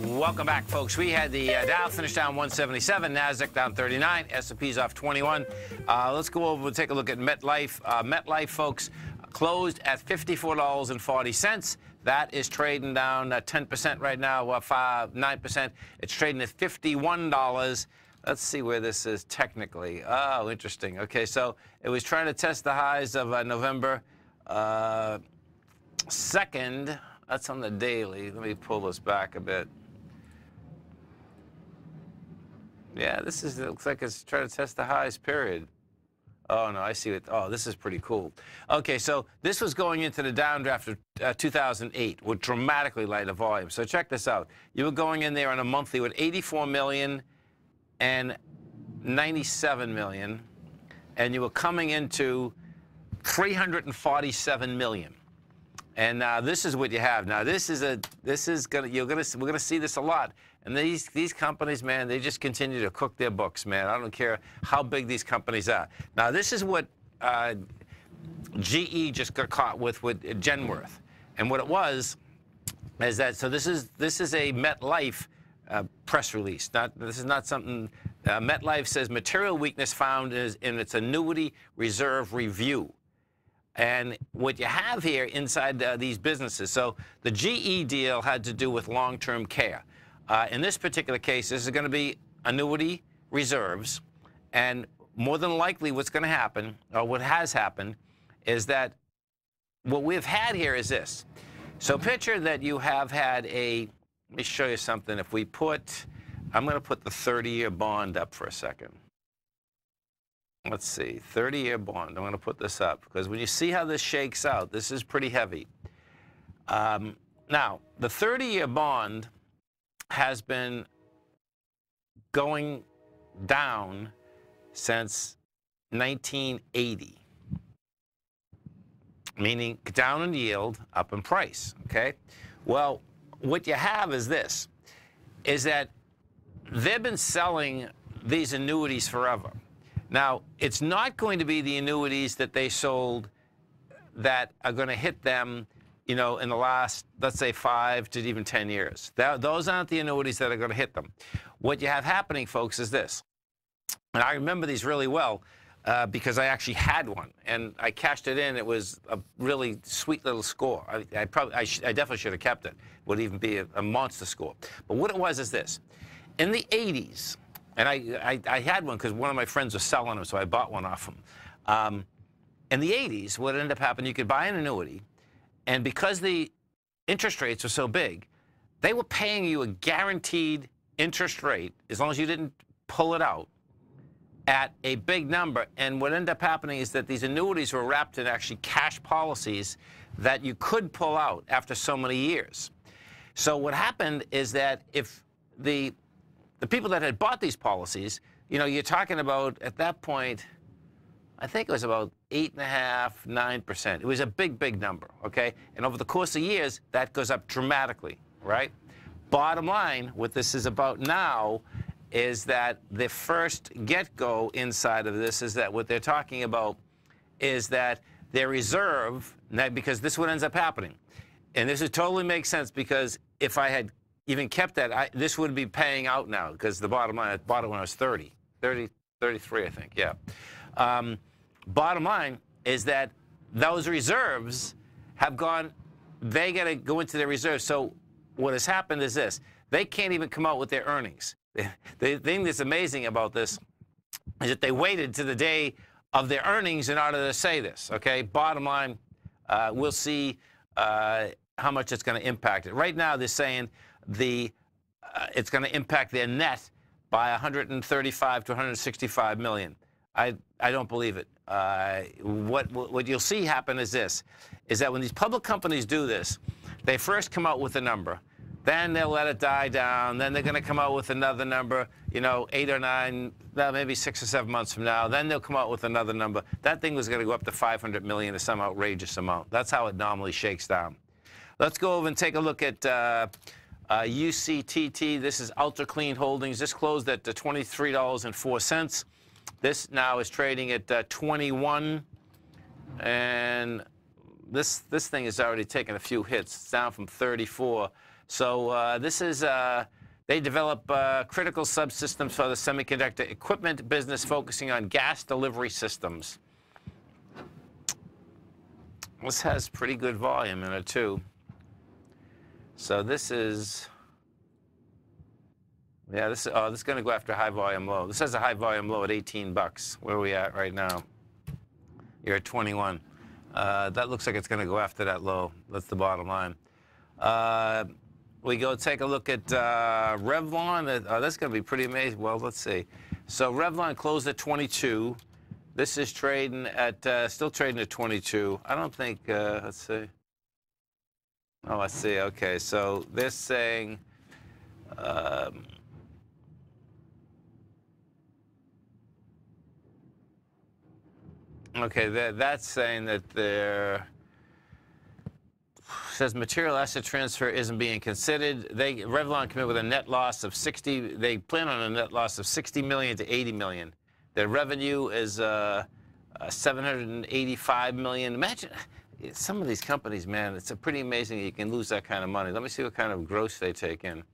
Welcome back, folks. We had the Dow finish down 177, NASDAQ down 39, S&P's off 21. Let's go over and take a look at MetLife. MetLife, folks, closed at $54.40. That is trading down 10% right now, 9%. It's trading at $51. Let's see where this is technically. Oh, interesting. Okay, so it was trying to test the highs of November 2nd. That's on the daily. Let me pull this back a bit. Yeah, this is, it looks like it's trying to test the highs, period. Oh, no, I see it. Oh, this is pretty cool. Okay, so this was going into the downdraft of 2008 with dramatically lighter volume. So check this out. You were going in there on a monthly with 84 million and 97 million, and you were coming into 347 million. And now this is what you have. Now we're gonna see this a lot. And these companies, man, they just continue to cook their books, man. I don't care how big these companies are. Now this is what GE just got caught with Genworth, and what it was is that, so this is a MetLife press release. This is not something. MetLife says material weakness found in its annuity reserve review. And what you have here inside these businesses, so the GE deal had to do with long-term care. In this particular case, this is going to be annuity reserves. And more than likely what's going to happen, or what has happened, is that what we've had here is this. So picture that you have had a, let me show you something. If we put, I'm going to put the 30-year bond up for a second. Let's see, 30-year bond. I'm going to put this up because when you see how this shakes out, this is pretty heavy. Now, the 30-year bond has been going down since 1980, meaning down in yield, up in price, okay? Well, what you have is this, is that they've been selling these annuities forever. Now, it's not going to be the annuities that they sold that are going to hit them, you know, in the last, let's say, 5 to even 10 years. Those aren't the annuities that are going to hit them. What you have happening, folks, is this. And I remember these really well because I actually had one, and I cashed it in. It was a really sweet little score. I definitely should have kept it. It would even be a monster score. But what it was is this. In the 80s, and I had one because one of my friends was selling them, so I bought one off him. In the 80s, what ended up happening, you could buy an annuity, and because the interest rates were so big, they were paying you a guaranteed interest rate, as long as you didn't pull it out, at a big number. And what ended up happening is that these annuities were wrapped in actually cash policies that you could pull out after so many years. So what happened is that if the people that had bought these policies, you know, you're talking about, at that point, I think it was about 8.5%, 9%. It was a big, big number, okay? And over the course of years, that goes up dramatically, right? Bottom line, what this is about now is that the first get-go inside of this is that what they're talking about is that their reserve, because this is what ends up happening. And this would totally make sense, because if I had even kept that, this would be paying out now, because the bottom line, I bought it when I was 33, I think, yeah. Bottom line is that those reserves have gone, they got to go into their reserves. So what has happened is this: they can't even come out with their earnings. The thing that's amazing about this is that they waited to the day of their earnings in order to say this, okay? Bottom line, we'll see how much it's going to impact it. Right now, they're saying it's going to impact their net by 135 to 165 million. I don't believe it. What you'll see happen is this, is that when these public companies do this, they first come out with a number, then they'll let it die down, then they're going to come out with another number, you know, 8 or 9, maybe 6 or 7 months from now, then they'll come out with another number. That thing was going to go up to 500 million or some outrageous amount. That's how it normally shakes down. Let's go over and take a look at UCTT. This is Ultra Clean Holdings. This closed at $23.04. This now is trading at 21, and this thing has already taken a few hits. It's down from 34. So this is, they develop critical subsystems for the semiconductor equipment business, focusing on gas delivery systems. This has pretty good volume in it, too. So this is, yeah, this is going to go after high volume low. This has a high volume low at 18 bucks. Where are we at right now? You're at 21. That looks like it's going to go after that low. That's the bottom line. We go take a look at Revlon. That's going to be pretty amazing. Well, let's see. So Revlon closed at 22. This is trading at, still trading at 22. I don't think, let's see. Oh, let's see. Okay, so they're saying, okay, that's saying that they're, says material asset transfer isn't being considered. Revlon came in with a net loss of 60. They plan on a net loss of 60 million to 80 million. Their revenue is 785 million. Imagine some of these companies, man. It's pretty amazing that you can lose that kind of money. Let me see what kind of gross they take in.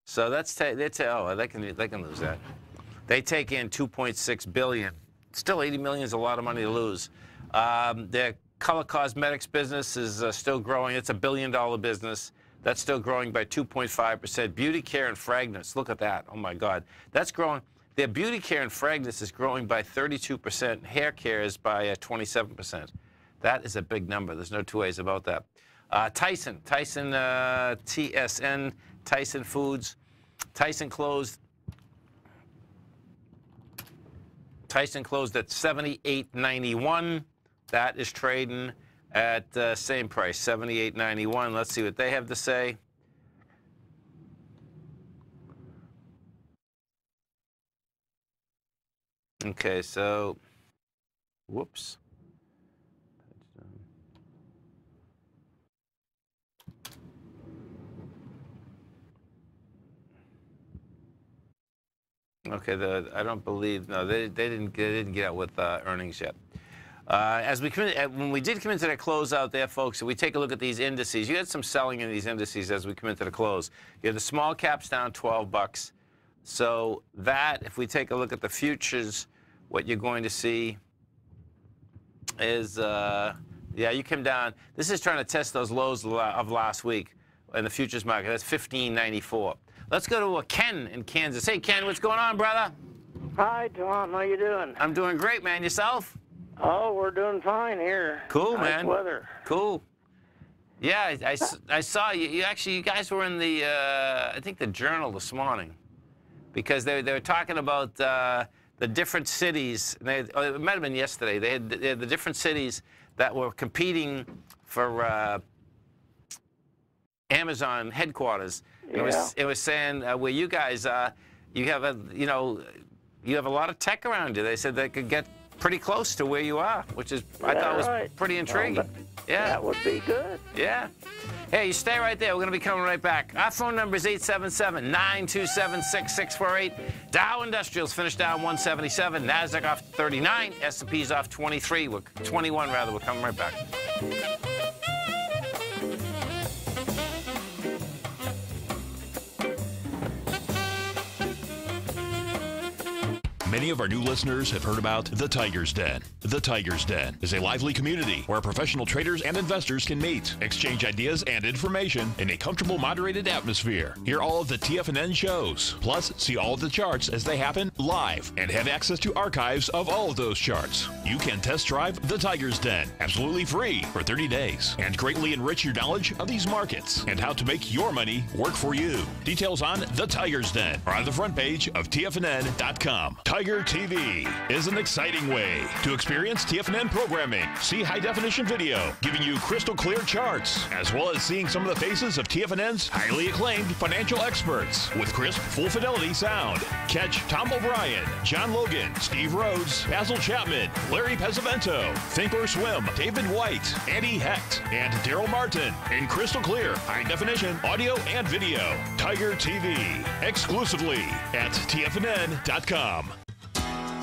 So they can lose that. They take in 2.6 billion. Still, 80 million is a lot of money to lose. Their color cosmetics business is still growing. It's $1 billion business. That's still growing by 2.5%. Beauty care and fragrance, look at that. Oh, my God. That's growing. Their beauty care and fragrance is growing by 32%. Hair care is by 27%. That is a big number. There's no two ways about that. Tyson, TSN, Tyson Foods. Tyson closed at 78.91. That is trading at same price, 78.91. Let's see what they have to say. Okay, so, whoops. Okay, I don't believe, no, they didn't get out with earnings yet. When we did come into that closeout there, folks, if we take a look at these indices, you had some selling in these indices as we come into the close. You had the small caps down 12 bucks. So that, if we take a look at the futures, what you're going to see is, yeah, you came down. This is trying to test those lows of last week in the futures market. That's 15.94. Let's go to Ken in Kansas. Hey, Ken, what's going on, brother? Hi, Tom. How you doing? I'm doing great, man. Yourself? Oh, we're doing fine here. Cool, nice man. Weather. Cool. Yeah, I saw you. You guys were in the, I think, the Journal this morning, because they were talking about the different cities. It might have been yesterday. They had the different cities that were competing for Amazon headquarters. Yeah. It was saying where you guys are, you have a lot of tech around you. They said they could get pretty close to where you are, which is I thought was pretty intriguing. Well, yeah, that would be good. Yeah. Hey, you stay right there. We're going to be coming right back. Our phone number is 877-927-6648. Dow Industrials finished down 177. NASDAQ off 39. S&P's off 23. 21, rather. We're coming right back. Many of our new listeners have heard about the Tiger's Den. The Tiger's Den is a lively community where professional traders and investors can meet, exchange ideas and information in a comfortable, moderated atmosphere. Hear all of the TFNN shows, plus see all of the charts as they happen live and have access to archives of all of those charts. You can test drive the Tiger's Den absolutely free for 30 days and greatly enrich your knowledge of these markets and how to make your money work for you. Details on the Tiger's Den are on the front page of TFNN.com. Tiger TV is an exciting way to experience TFNN programming. See high-definition video giving you crystal clear charts, as well as seeing some of the faces of TFNN's highly acclaimed financial experts with crisp, full-fidelity sound. Catch Tom O'Brien, John Logan, Steve Rhodes, Basil Chapman, Larry Pesavento, Think or Swim, David White, Andy Hecht, and Daryl Martin in crystal clear, high-definition audio and video. Tiger TV, exclusively at TFNN.com.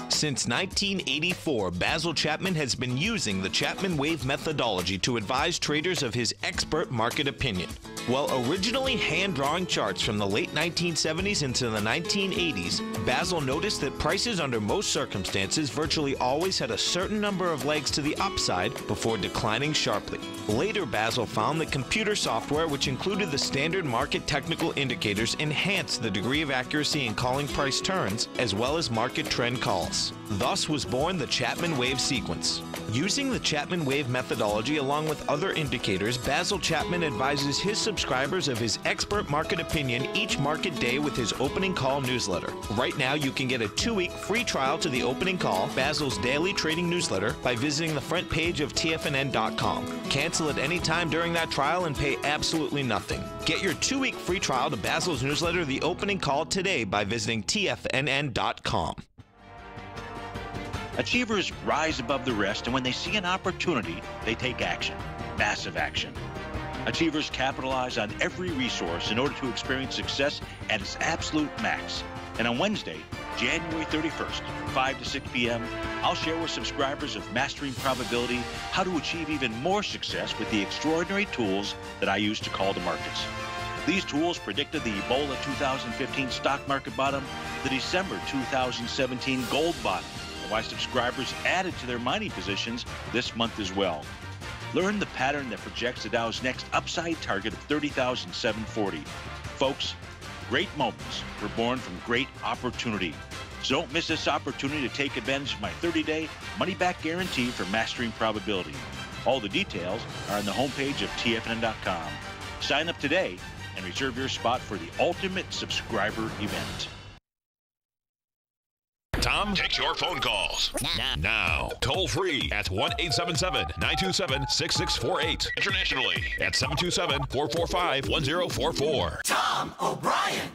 Since 1984, Basil Chapman has been using the Chapman Wave methodology to advise traders of his expert market opinion. While originally hand-drawing charts from the late 1970s into the 1980s, Basil noticed that prices under most circumstances virtually always had a certain number of legs to the upside before declining sharply. Later, Basil found that computer software, which included the standard market technical indicators, enhanced the degree of accuracy in calling price turns, as well as market trend calls. Thus was born the Chapman Wave sequence. Using the Chapman Wave methodology along with other indicators, Basil Chapman advises his subscribers of his expert market opinion each market day with his opening call newsletter. Right now, you can get a 2-week free trial to the opening call, Basil's daily trading newsletter, by visiting the front page of TFNN.com. Cancel at any time during that trial and pay absolutely nothing. Get your 2-week free trial to Basil's newsletter, The Opening Call, today by visiting TFNN.com. Achievers rise above the rest, and when they see an opportunity, they take action. Massive action. Achievers capitalize on every resource in order to experience success at its absolute max. And on Wednesday, January 31st, 5 to 6 p.m., I'll share with subscribers of Mastering Probability how to achieve even more success with the extraordinary tools that I use to call the markets. These tools predicted the Ebola 2015 stock market bottom, the December 2017 gold bottom, and why subscribers added to their mining positions this month as well. Learn the pattern that projects the Dow's next upside target of 30,740. Folks, great moments were born from great opportunity. So don't miss this opportunity to take advantage of my 30-day money-back guarantee for Mastering Probability. All the details are on the homepage of TFNN.com. Sign up today and reserve your spot for the ultimate subscriber event. Tom takes your phone calls now. Toll free at 1-877-927-6648. Internationally at 727-445-1044. Tom O'Brien.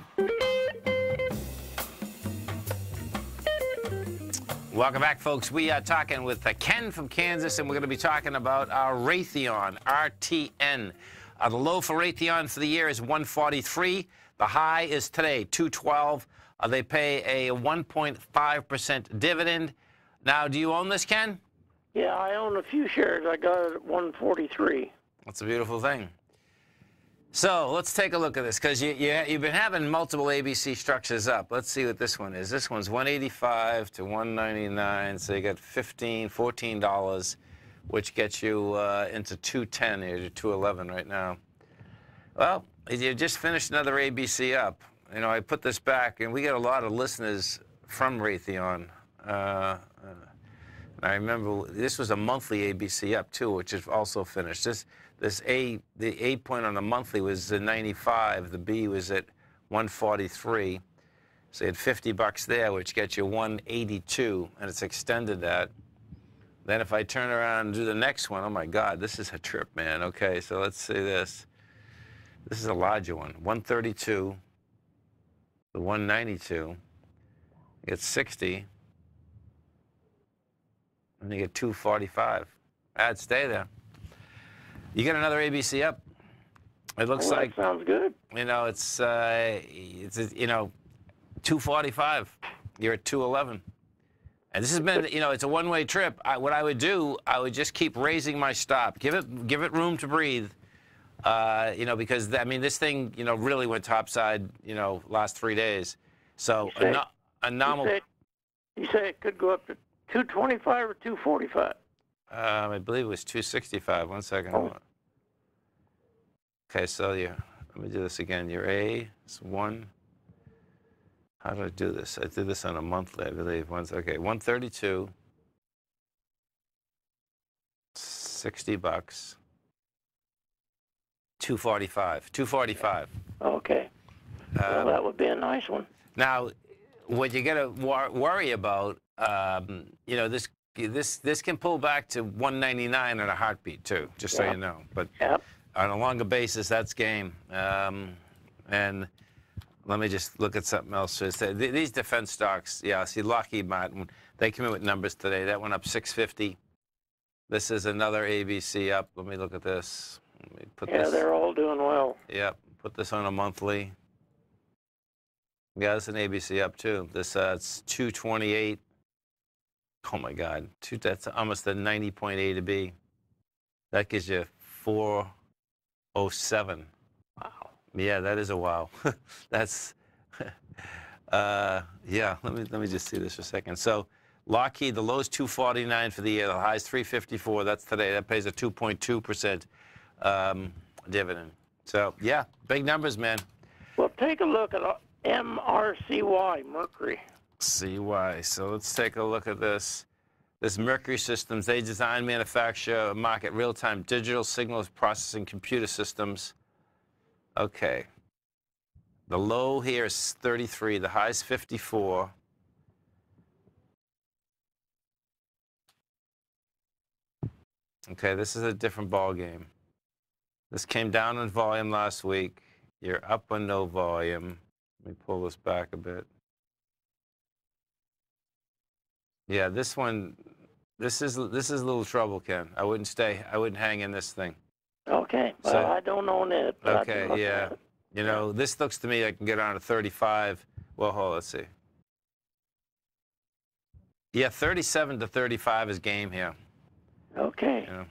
Welcome back, folks. We are talking with Ken from Kansas, and we're going to be talking about our Raytheon, RTN. The low for Raytheon for the year is 143. The high is today, 212. They pay a 1.5% dividend. Now, do you own this, Ken? Yeah, I own a few shares. I got it at 143. That's a beautiful thing. So let's take a look at this, because you've been having multiple ABC structures up. Let's see what this one is. This one's 185 to 199, so you got $14, which gets you into 210 here, 211 right now. Well, you just finished another ABC up. You know, I put this back, and we get a lot of listeners from Raytheon. And I remember this was a monthly ABC up too, which is also finished. The A point on the monthly was 95. The B was at 143. So you had $50 there, which gets you 182, and it's extended that. Then if I turn around and do the next one, oh my God, this is a trip, man. Okay, so let's see this. This is a larger one, 132. The 192, it's 60, And you get 245. I'd stay there. You get another ABC up. It looks like. That sounds good. You know, it's 245. You're at 211. And this has been, you know, it's a one-way trip. What I would do, I would just keep raising my stop. Give it room to breathe. You know, because I mean, this thing, you know, really went topside, you know, last 3 days. So anomaly. You say it could go up to 225 or 245? I believe it was 265. 1 second. Oh. Okay, so let me do this again. Your A is 1. How do I do this? I did this on a monthly, I believe. Okay, 132. $60. 245. 245. Okay. Well, that would be a nice one. Now, what you got to worry about, you know, this can pull back to 199 in a heartbeat too, just so you know. But on a longer basis, that's game. And let me just look at something else. These defense stocks, yeah. See, Lockheed Martin, they came in with numbers today. That went up 650. This is another ABC up. Let me look at this. Let me put this. They're all doing well. Yep. Put this on a monthly. Yeah, that's an ABC up too. This it's 228. Oh my God, that's almost a 90.8 to B. That gives you 407. Wow. Yeah, that is a wow. That's yeah. Let me just see this for a second. So Lockheed, the low is 249 for the year. The high is 354. That's today. That pays a 2.2% dividend. So yeah, big numbers, man. Well, take a look at MRCY, Mercury. CY. So let's take a look at this. This Mercury Systems, they design, manufacture, market real-time digital signals processing computer systems. Okay. The low here is 33. The high is 54. Okay, this is a different ball game. This came down in volume last week. You're up on no volume. Let me pull this back a bit. Yeah, this one, this is a little trouble, Ken. I wouldn't hang in this thing. Okay, well, I don't own it. But okay, yeah. You know, this looks to me like I can get on to 35. Well, hold on, let's see. Yeah, 37 to 35 is game here. Okay. You know.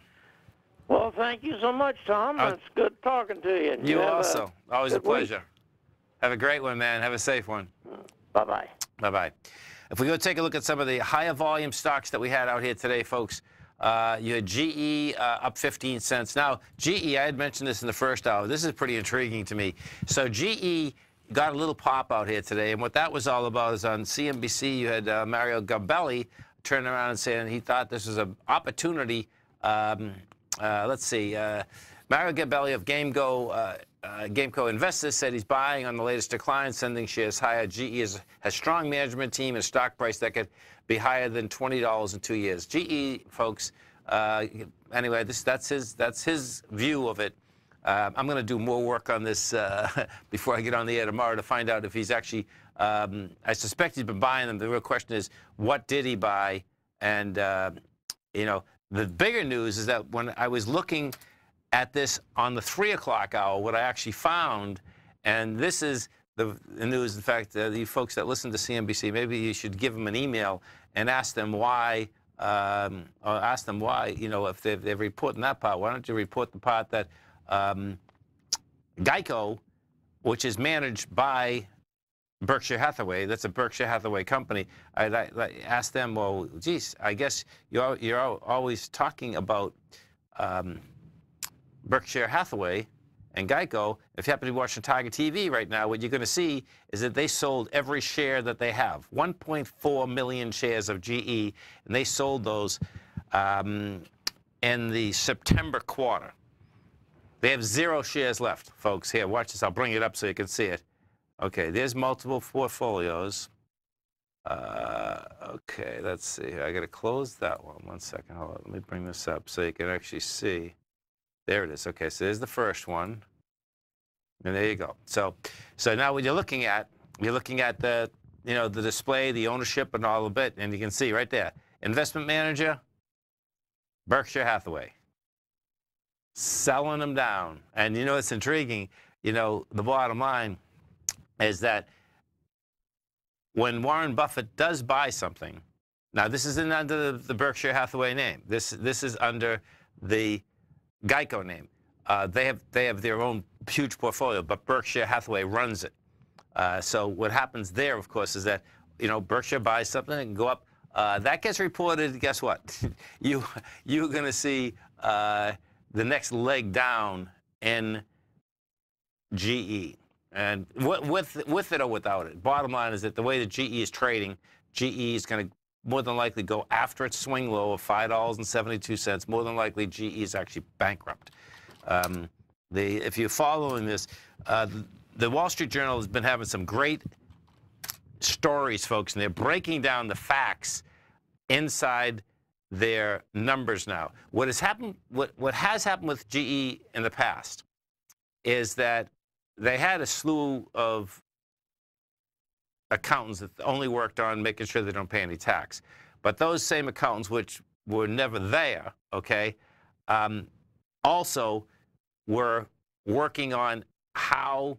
Well, thank you so much, Tom. It's good talking to you. You also. Always a pleasure. Week. Have a great one, man. Have a safe one. Bye-bye. Bye-bye. If we go take a look at some of the higher volume stocks that we had out here today, folks, you had GE up 15 cents. Now, GE, I had mentioned this in the first hour. This is pretty intriguing to me. So GE got a little pop out here today, and what that was all about is on CNBC, you had Mario Gabelli turning around and saying he thought this was an opportunity. Let's see. Mario Gabelli of Gameco Investors said he's buying on the latest decline, sending shares higher. GE has strong management team and stock price that could be higher than $20 in 2 years. GE, folks. Anyway, that's his view of it. I'm going to do more work on this before I get on the air tomorrow to find out if he's actually. I suspect he's been buying them. The real question is, what did he buy? And you know, the bigger news is that when I was looking at this on the 3 o'clock hour, what I actually found, and this is the news. In fact, you folks that listen to CNBC, maybe you should give them an email and ask them why, or ask them why, you know, if they're reporting that part, why don't you report the part that Geico, which is managed by Berkshire Hathaway, that's a Berkshire Hathaway company. I asked them, well, geez, I guess you're always talking about Berkshire Hathaway and Geico. If you happen to be watching Tiger TV right now, what you're going to see is that they sold every share that they have, 1.4 million shares of GE, and they sold those in the September quarter. They have 0 shares left, folks. Here, watch this. I'll bring it up so you can see it. Okay, there's multiple portfolios. Okay, let's see. I got to close that one. 1 second. Hold on. Let me bring this up so you can actually see. There it is. Okay, so there's the first one. And there you go. So now what you're looking at the, you know, the display, the ownership, and all of it, and you can see right there. Investment manager, Berkshire Hathaway. Selling them down. And you know, it's intriguing. You know, the bottom line is that when Warren Buffett does buy something, now this isn't under the Berkshire Hathaway name. This is under the Geico name. They have their own huge portfolio, but Berkshire Hathaway runs it. So what happens there, of course, is that, you know, Berkshire buys something and go up. That gets reported. Guess what? You're going to see the next leg down in GE, and with it or without it. Bottom line is that the way that GE is trading, GE is going to more than likely go after its swing low of $5.72. More than likely, GE is actually bankrupt. If you're following this, the Wall Street Journal has been having some great stories, folks, and they're breaking down the facts inside their numbers now. What has happened with GE in the past is that they had a slew of accountants that only worked on making sure they don't pay any tax. But those same accountants, which were never there, okay, also were working on how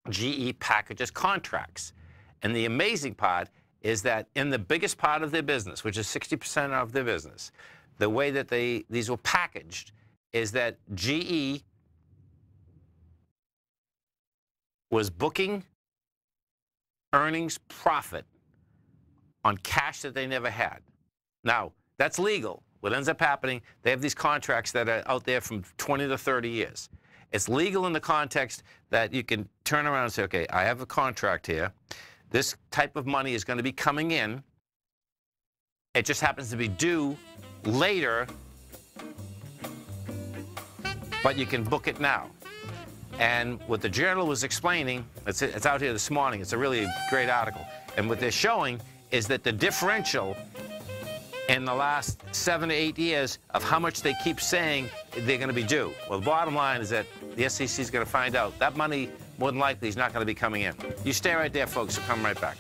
GE packages contracts. And the amazing part is that in the biggest part of their business, which is 60% of their business, the way that these were packaged is that GE was booking earnings profit on cash that they never had. Now, that's legal. What ends up happening, they have these contracts that are out there from 20 to 30 years. It's legal in the context that you can turn around and say, okay, I have a contract here. This type of money is going to be coming in. It just happens to be due later, but you can book it now. And what the Journal was explaining, it's out here this morning, it's a really great article, and what they're showing is that the differential in the last 7 to 8 years of how much they keep saying they're going to be due. Well, the bottom line is that the SEC is going to find out that money, more than likely, is not going to be coming in. You stay right there, folks. We'll come right back.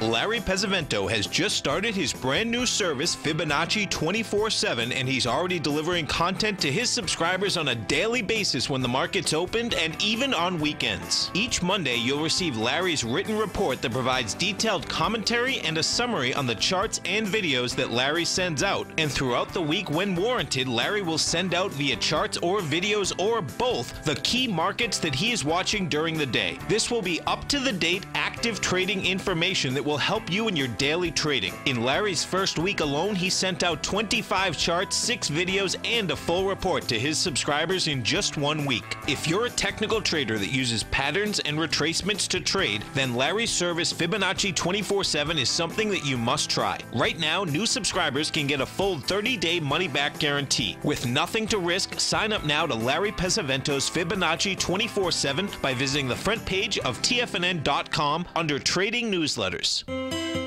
Larry Pesavento has just started his brand new service, Fibonacci 24/7, and he's already delivering content to his subscribers on a daily basis when the market's opened and even on weekends. Each Monday, you'll receive Larry's written report that provides detailed commentary and a summary on the charts and videos that Larry sends out. And throughout the week, when warranted, Larry will send out via charts or videos or both the key markets that he is watching during the day. This will be up-to-the-date, active trading information that will help you in your daily trading. In Larry's first week alone, he sent out 25 charts, 6 videos, and a full report to his subscribers in just 1 week. If you're a technical trader that uses patterns and retracements to trade, then Larry's service Fibonacci 24/7 is something that you must try. Right now, new subscribers can get a full 30-day money-back guarantee. With nothing to risk, sign up now to Larry Pesavento's Fibonacci 24/7 by visiting the front page of TFNN.com under Trading Newsletters.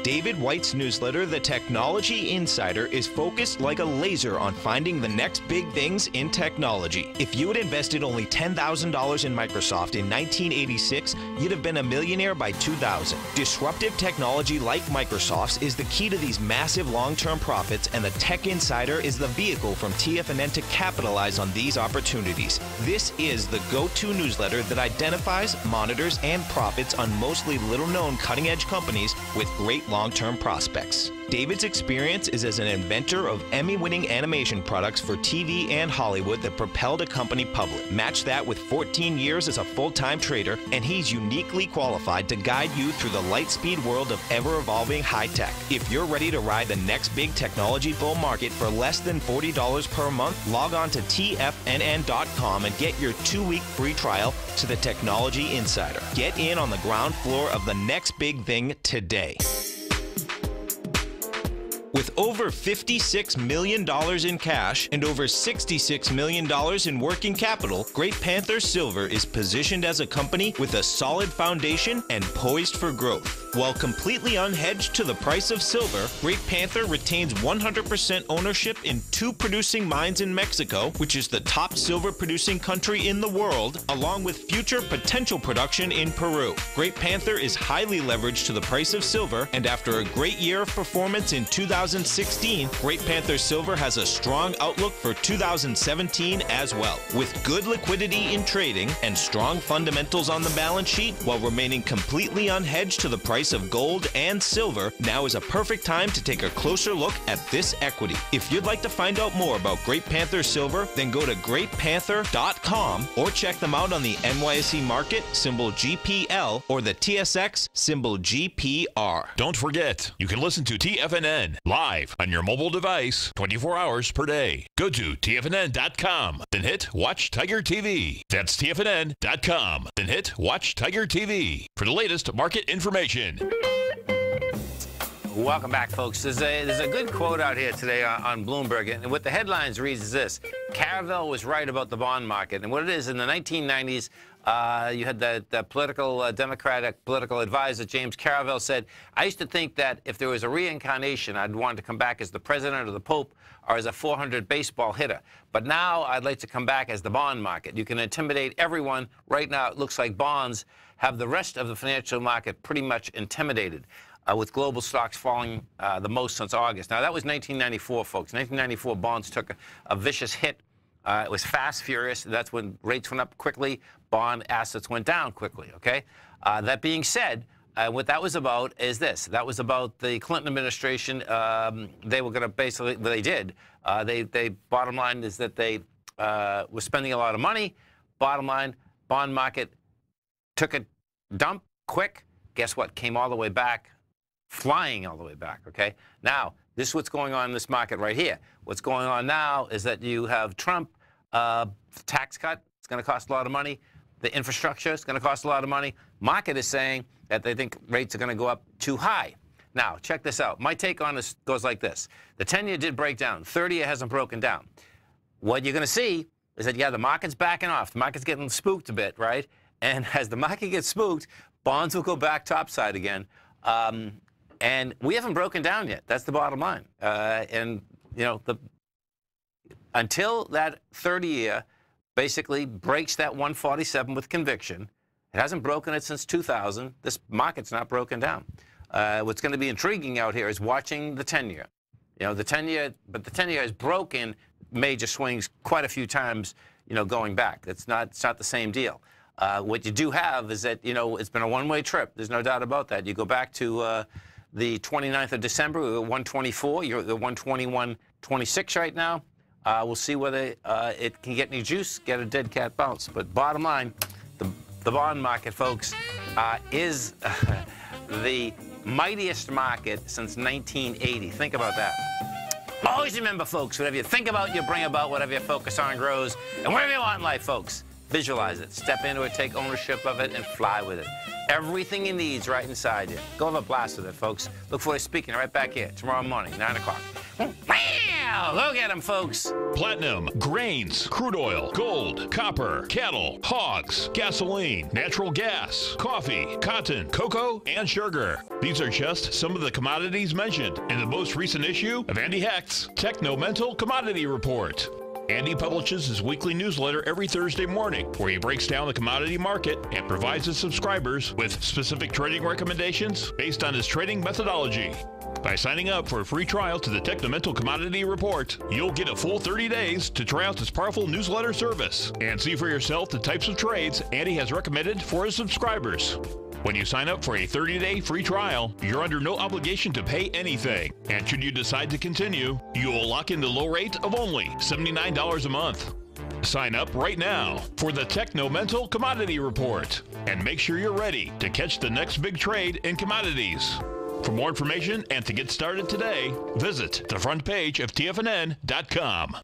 David White's newsletter, The Technology Insider, is focused like a laser on finding the next big things in technology. If you had invested only $10,000 in Microsoft in 1986, you'd have been a millionaire by 2000. Disruptive technology like Microsoft's is the key to these massive long-term profits, and the Tech Insider is the vehicle from TFNN to capitalize on these opportunities. This is the go-to newsletter that identifies, monitors, and profits on mostly little-known cutting-edge companies with great long-term prospects. David's experience is as an inventor of Emmy-winning animation products for TV and Hollywood that propelled a company public. Match that with 14 years as a full-time trader, and he's uniquely qualified to guide you through the light-speed world of ever-evolving high-tech. If you're ready to ride the next big technology bull market for less than $40 per month, log on to TFNN.com and get your 2-week free trial to the Technology Insider. Get in on the ground floor of the next big thing today. With over $56 million in cash and over $66 million in working capital, Great Panther Silver is positioned as a company with a solid foundation and poised for growth. While completely unhedged to the price of silver, Great Panther retains 100% ownership in 2 producing mines in Mexico, which is the top silver-producing country in the world, along with future potential production in Peru. Great Panther is highly leveraged to the price of silver, and after a great year of performance in 2000, 2016, Great Panther Silver has a strong outlook for 2017 as well. With good liquidity in trading and strong fundamentals on the balance sheet, while remaining completely unhedged to the price of gold and silver, now is a perfect time to take a closer look at this equity. If you'd like to find out more about Great Panther Silver, then go to greatpanther.com or check them out on the NYSE market, symbol GPL, or the TSX, symbol GPR. Don't forget, you can listen to TFNN live on your mobile device 24 hours per day. Go to TFNN.com, then hit Watch Tiger TV. That's TFNN.com, then hit Watch Tiger TV for the latest market information. Welcome back, folks. There's a good quote out here today on Bloomberg, and what the headlines reads is this: Caravelle was right about the bond market. And what it is, in the 1990s, you had the political, Democratic political advisor, James Caravelle, said, I used to think that if there was a reincarnation, I'd want to come back as the president or the Pope or as a 400 baseball hitter. But now I'd like to come back as the bond market. You can intimidate everyone. Right now, it looks like bonds have the rest of the financial market pretty much intimidated, with global stocks falling the most since August. Now, that was 1994, folks. 1994, bonds took a vicious hit. It was fast, furious. That's when rates went up quickly. Bond assets went down quickly, okay? That being said, what that was about is this. That was about the Clinton administration. They were going to basically, well, they did. They bottom line is that they were spending a lot of money. Bottom line, bond market took a dump quick. Guess what? Came all the way back. Flying all the way back, okay? Now, this is what's going on in this market right here. What's going on now is that you have Trump, tax cut. It's going to cost a lot of money. The infrastructure is going to cost a lot of money. Market is saying that they think rates are going to go up too high. Now, check this out. My take on this goes like this. The 10-year did break down. 30-year hasn't broken down. What you're going to see is that, yeah, the market's backing off. The market's getting spooked a bit, right? And as the market gets spooked, bonds will go back topside again. And we haven't broken down yet. That's the bottom line. And, you know, until that 30-year basically breaks that 147 with conviction, it hasn't broken it since 2000. This market's not broken down. What's going to be intriguing out here is watching the 10-year. You know, the 10-year, but the 10-year has broken major swings quite a few times, you know, going back. It's not the same deal. What you do have is that, you know, it's been a one-way trip. There's no doubt about that. You go back to the 29th of December, we were 124. You're at the 121.26 right now. We'll see whether it can get any juice, get a dead cat bounce. But bottom line, the bond market, folks, is the mightiest market since 1980. Think about that. Always remember, folks, whatever you think about, you bring about. Whatever you focus on grows. And whatever you want in life, folks, visualize it, step into it, take ownership of it, and fly with it. Everything you need is right inside you. Go have a blast with it, folks. Look forward to speaking right back here tomorrow morning, 9 o'clock. Wow! Go get them, folks. Platinum, grains, crude oil, gold, copper, cattle, hogs, gasoline, natural gas, coffee, cotton, cocoa, and sugar. These are just some of the commodities mentioned in the most recent issue of Andy Hecht's Techno-Mental Commodity Report. Andy publishes his weekly newsletter every Thursday morning, where he breaks down the commodity market and provides his subscribers with specific trading recommendations based on his trading methodology. By signing up for a free trial to the Techno-Mental Commodity Report, you'll get a full 30 days to try out this powerful newsletter service and see for yourself the types of trades Andy has recommended for his subscribers. When you sign up for a 30-day free trial, you're under no obligation to pay anything. And should you decide to continue, you will lock in the low rate of only $79 a month. Sign up right now for the Techno-Mental Commodity Report and make sure you're ready to catch the next big trade in commodities. For more information and to get started today, visit the front page of TFNN.com.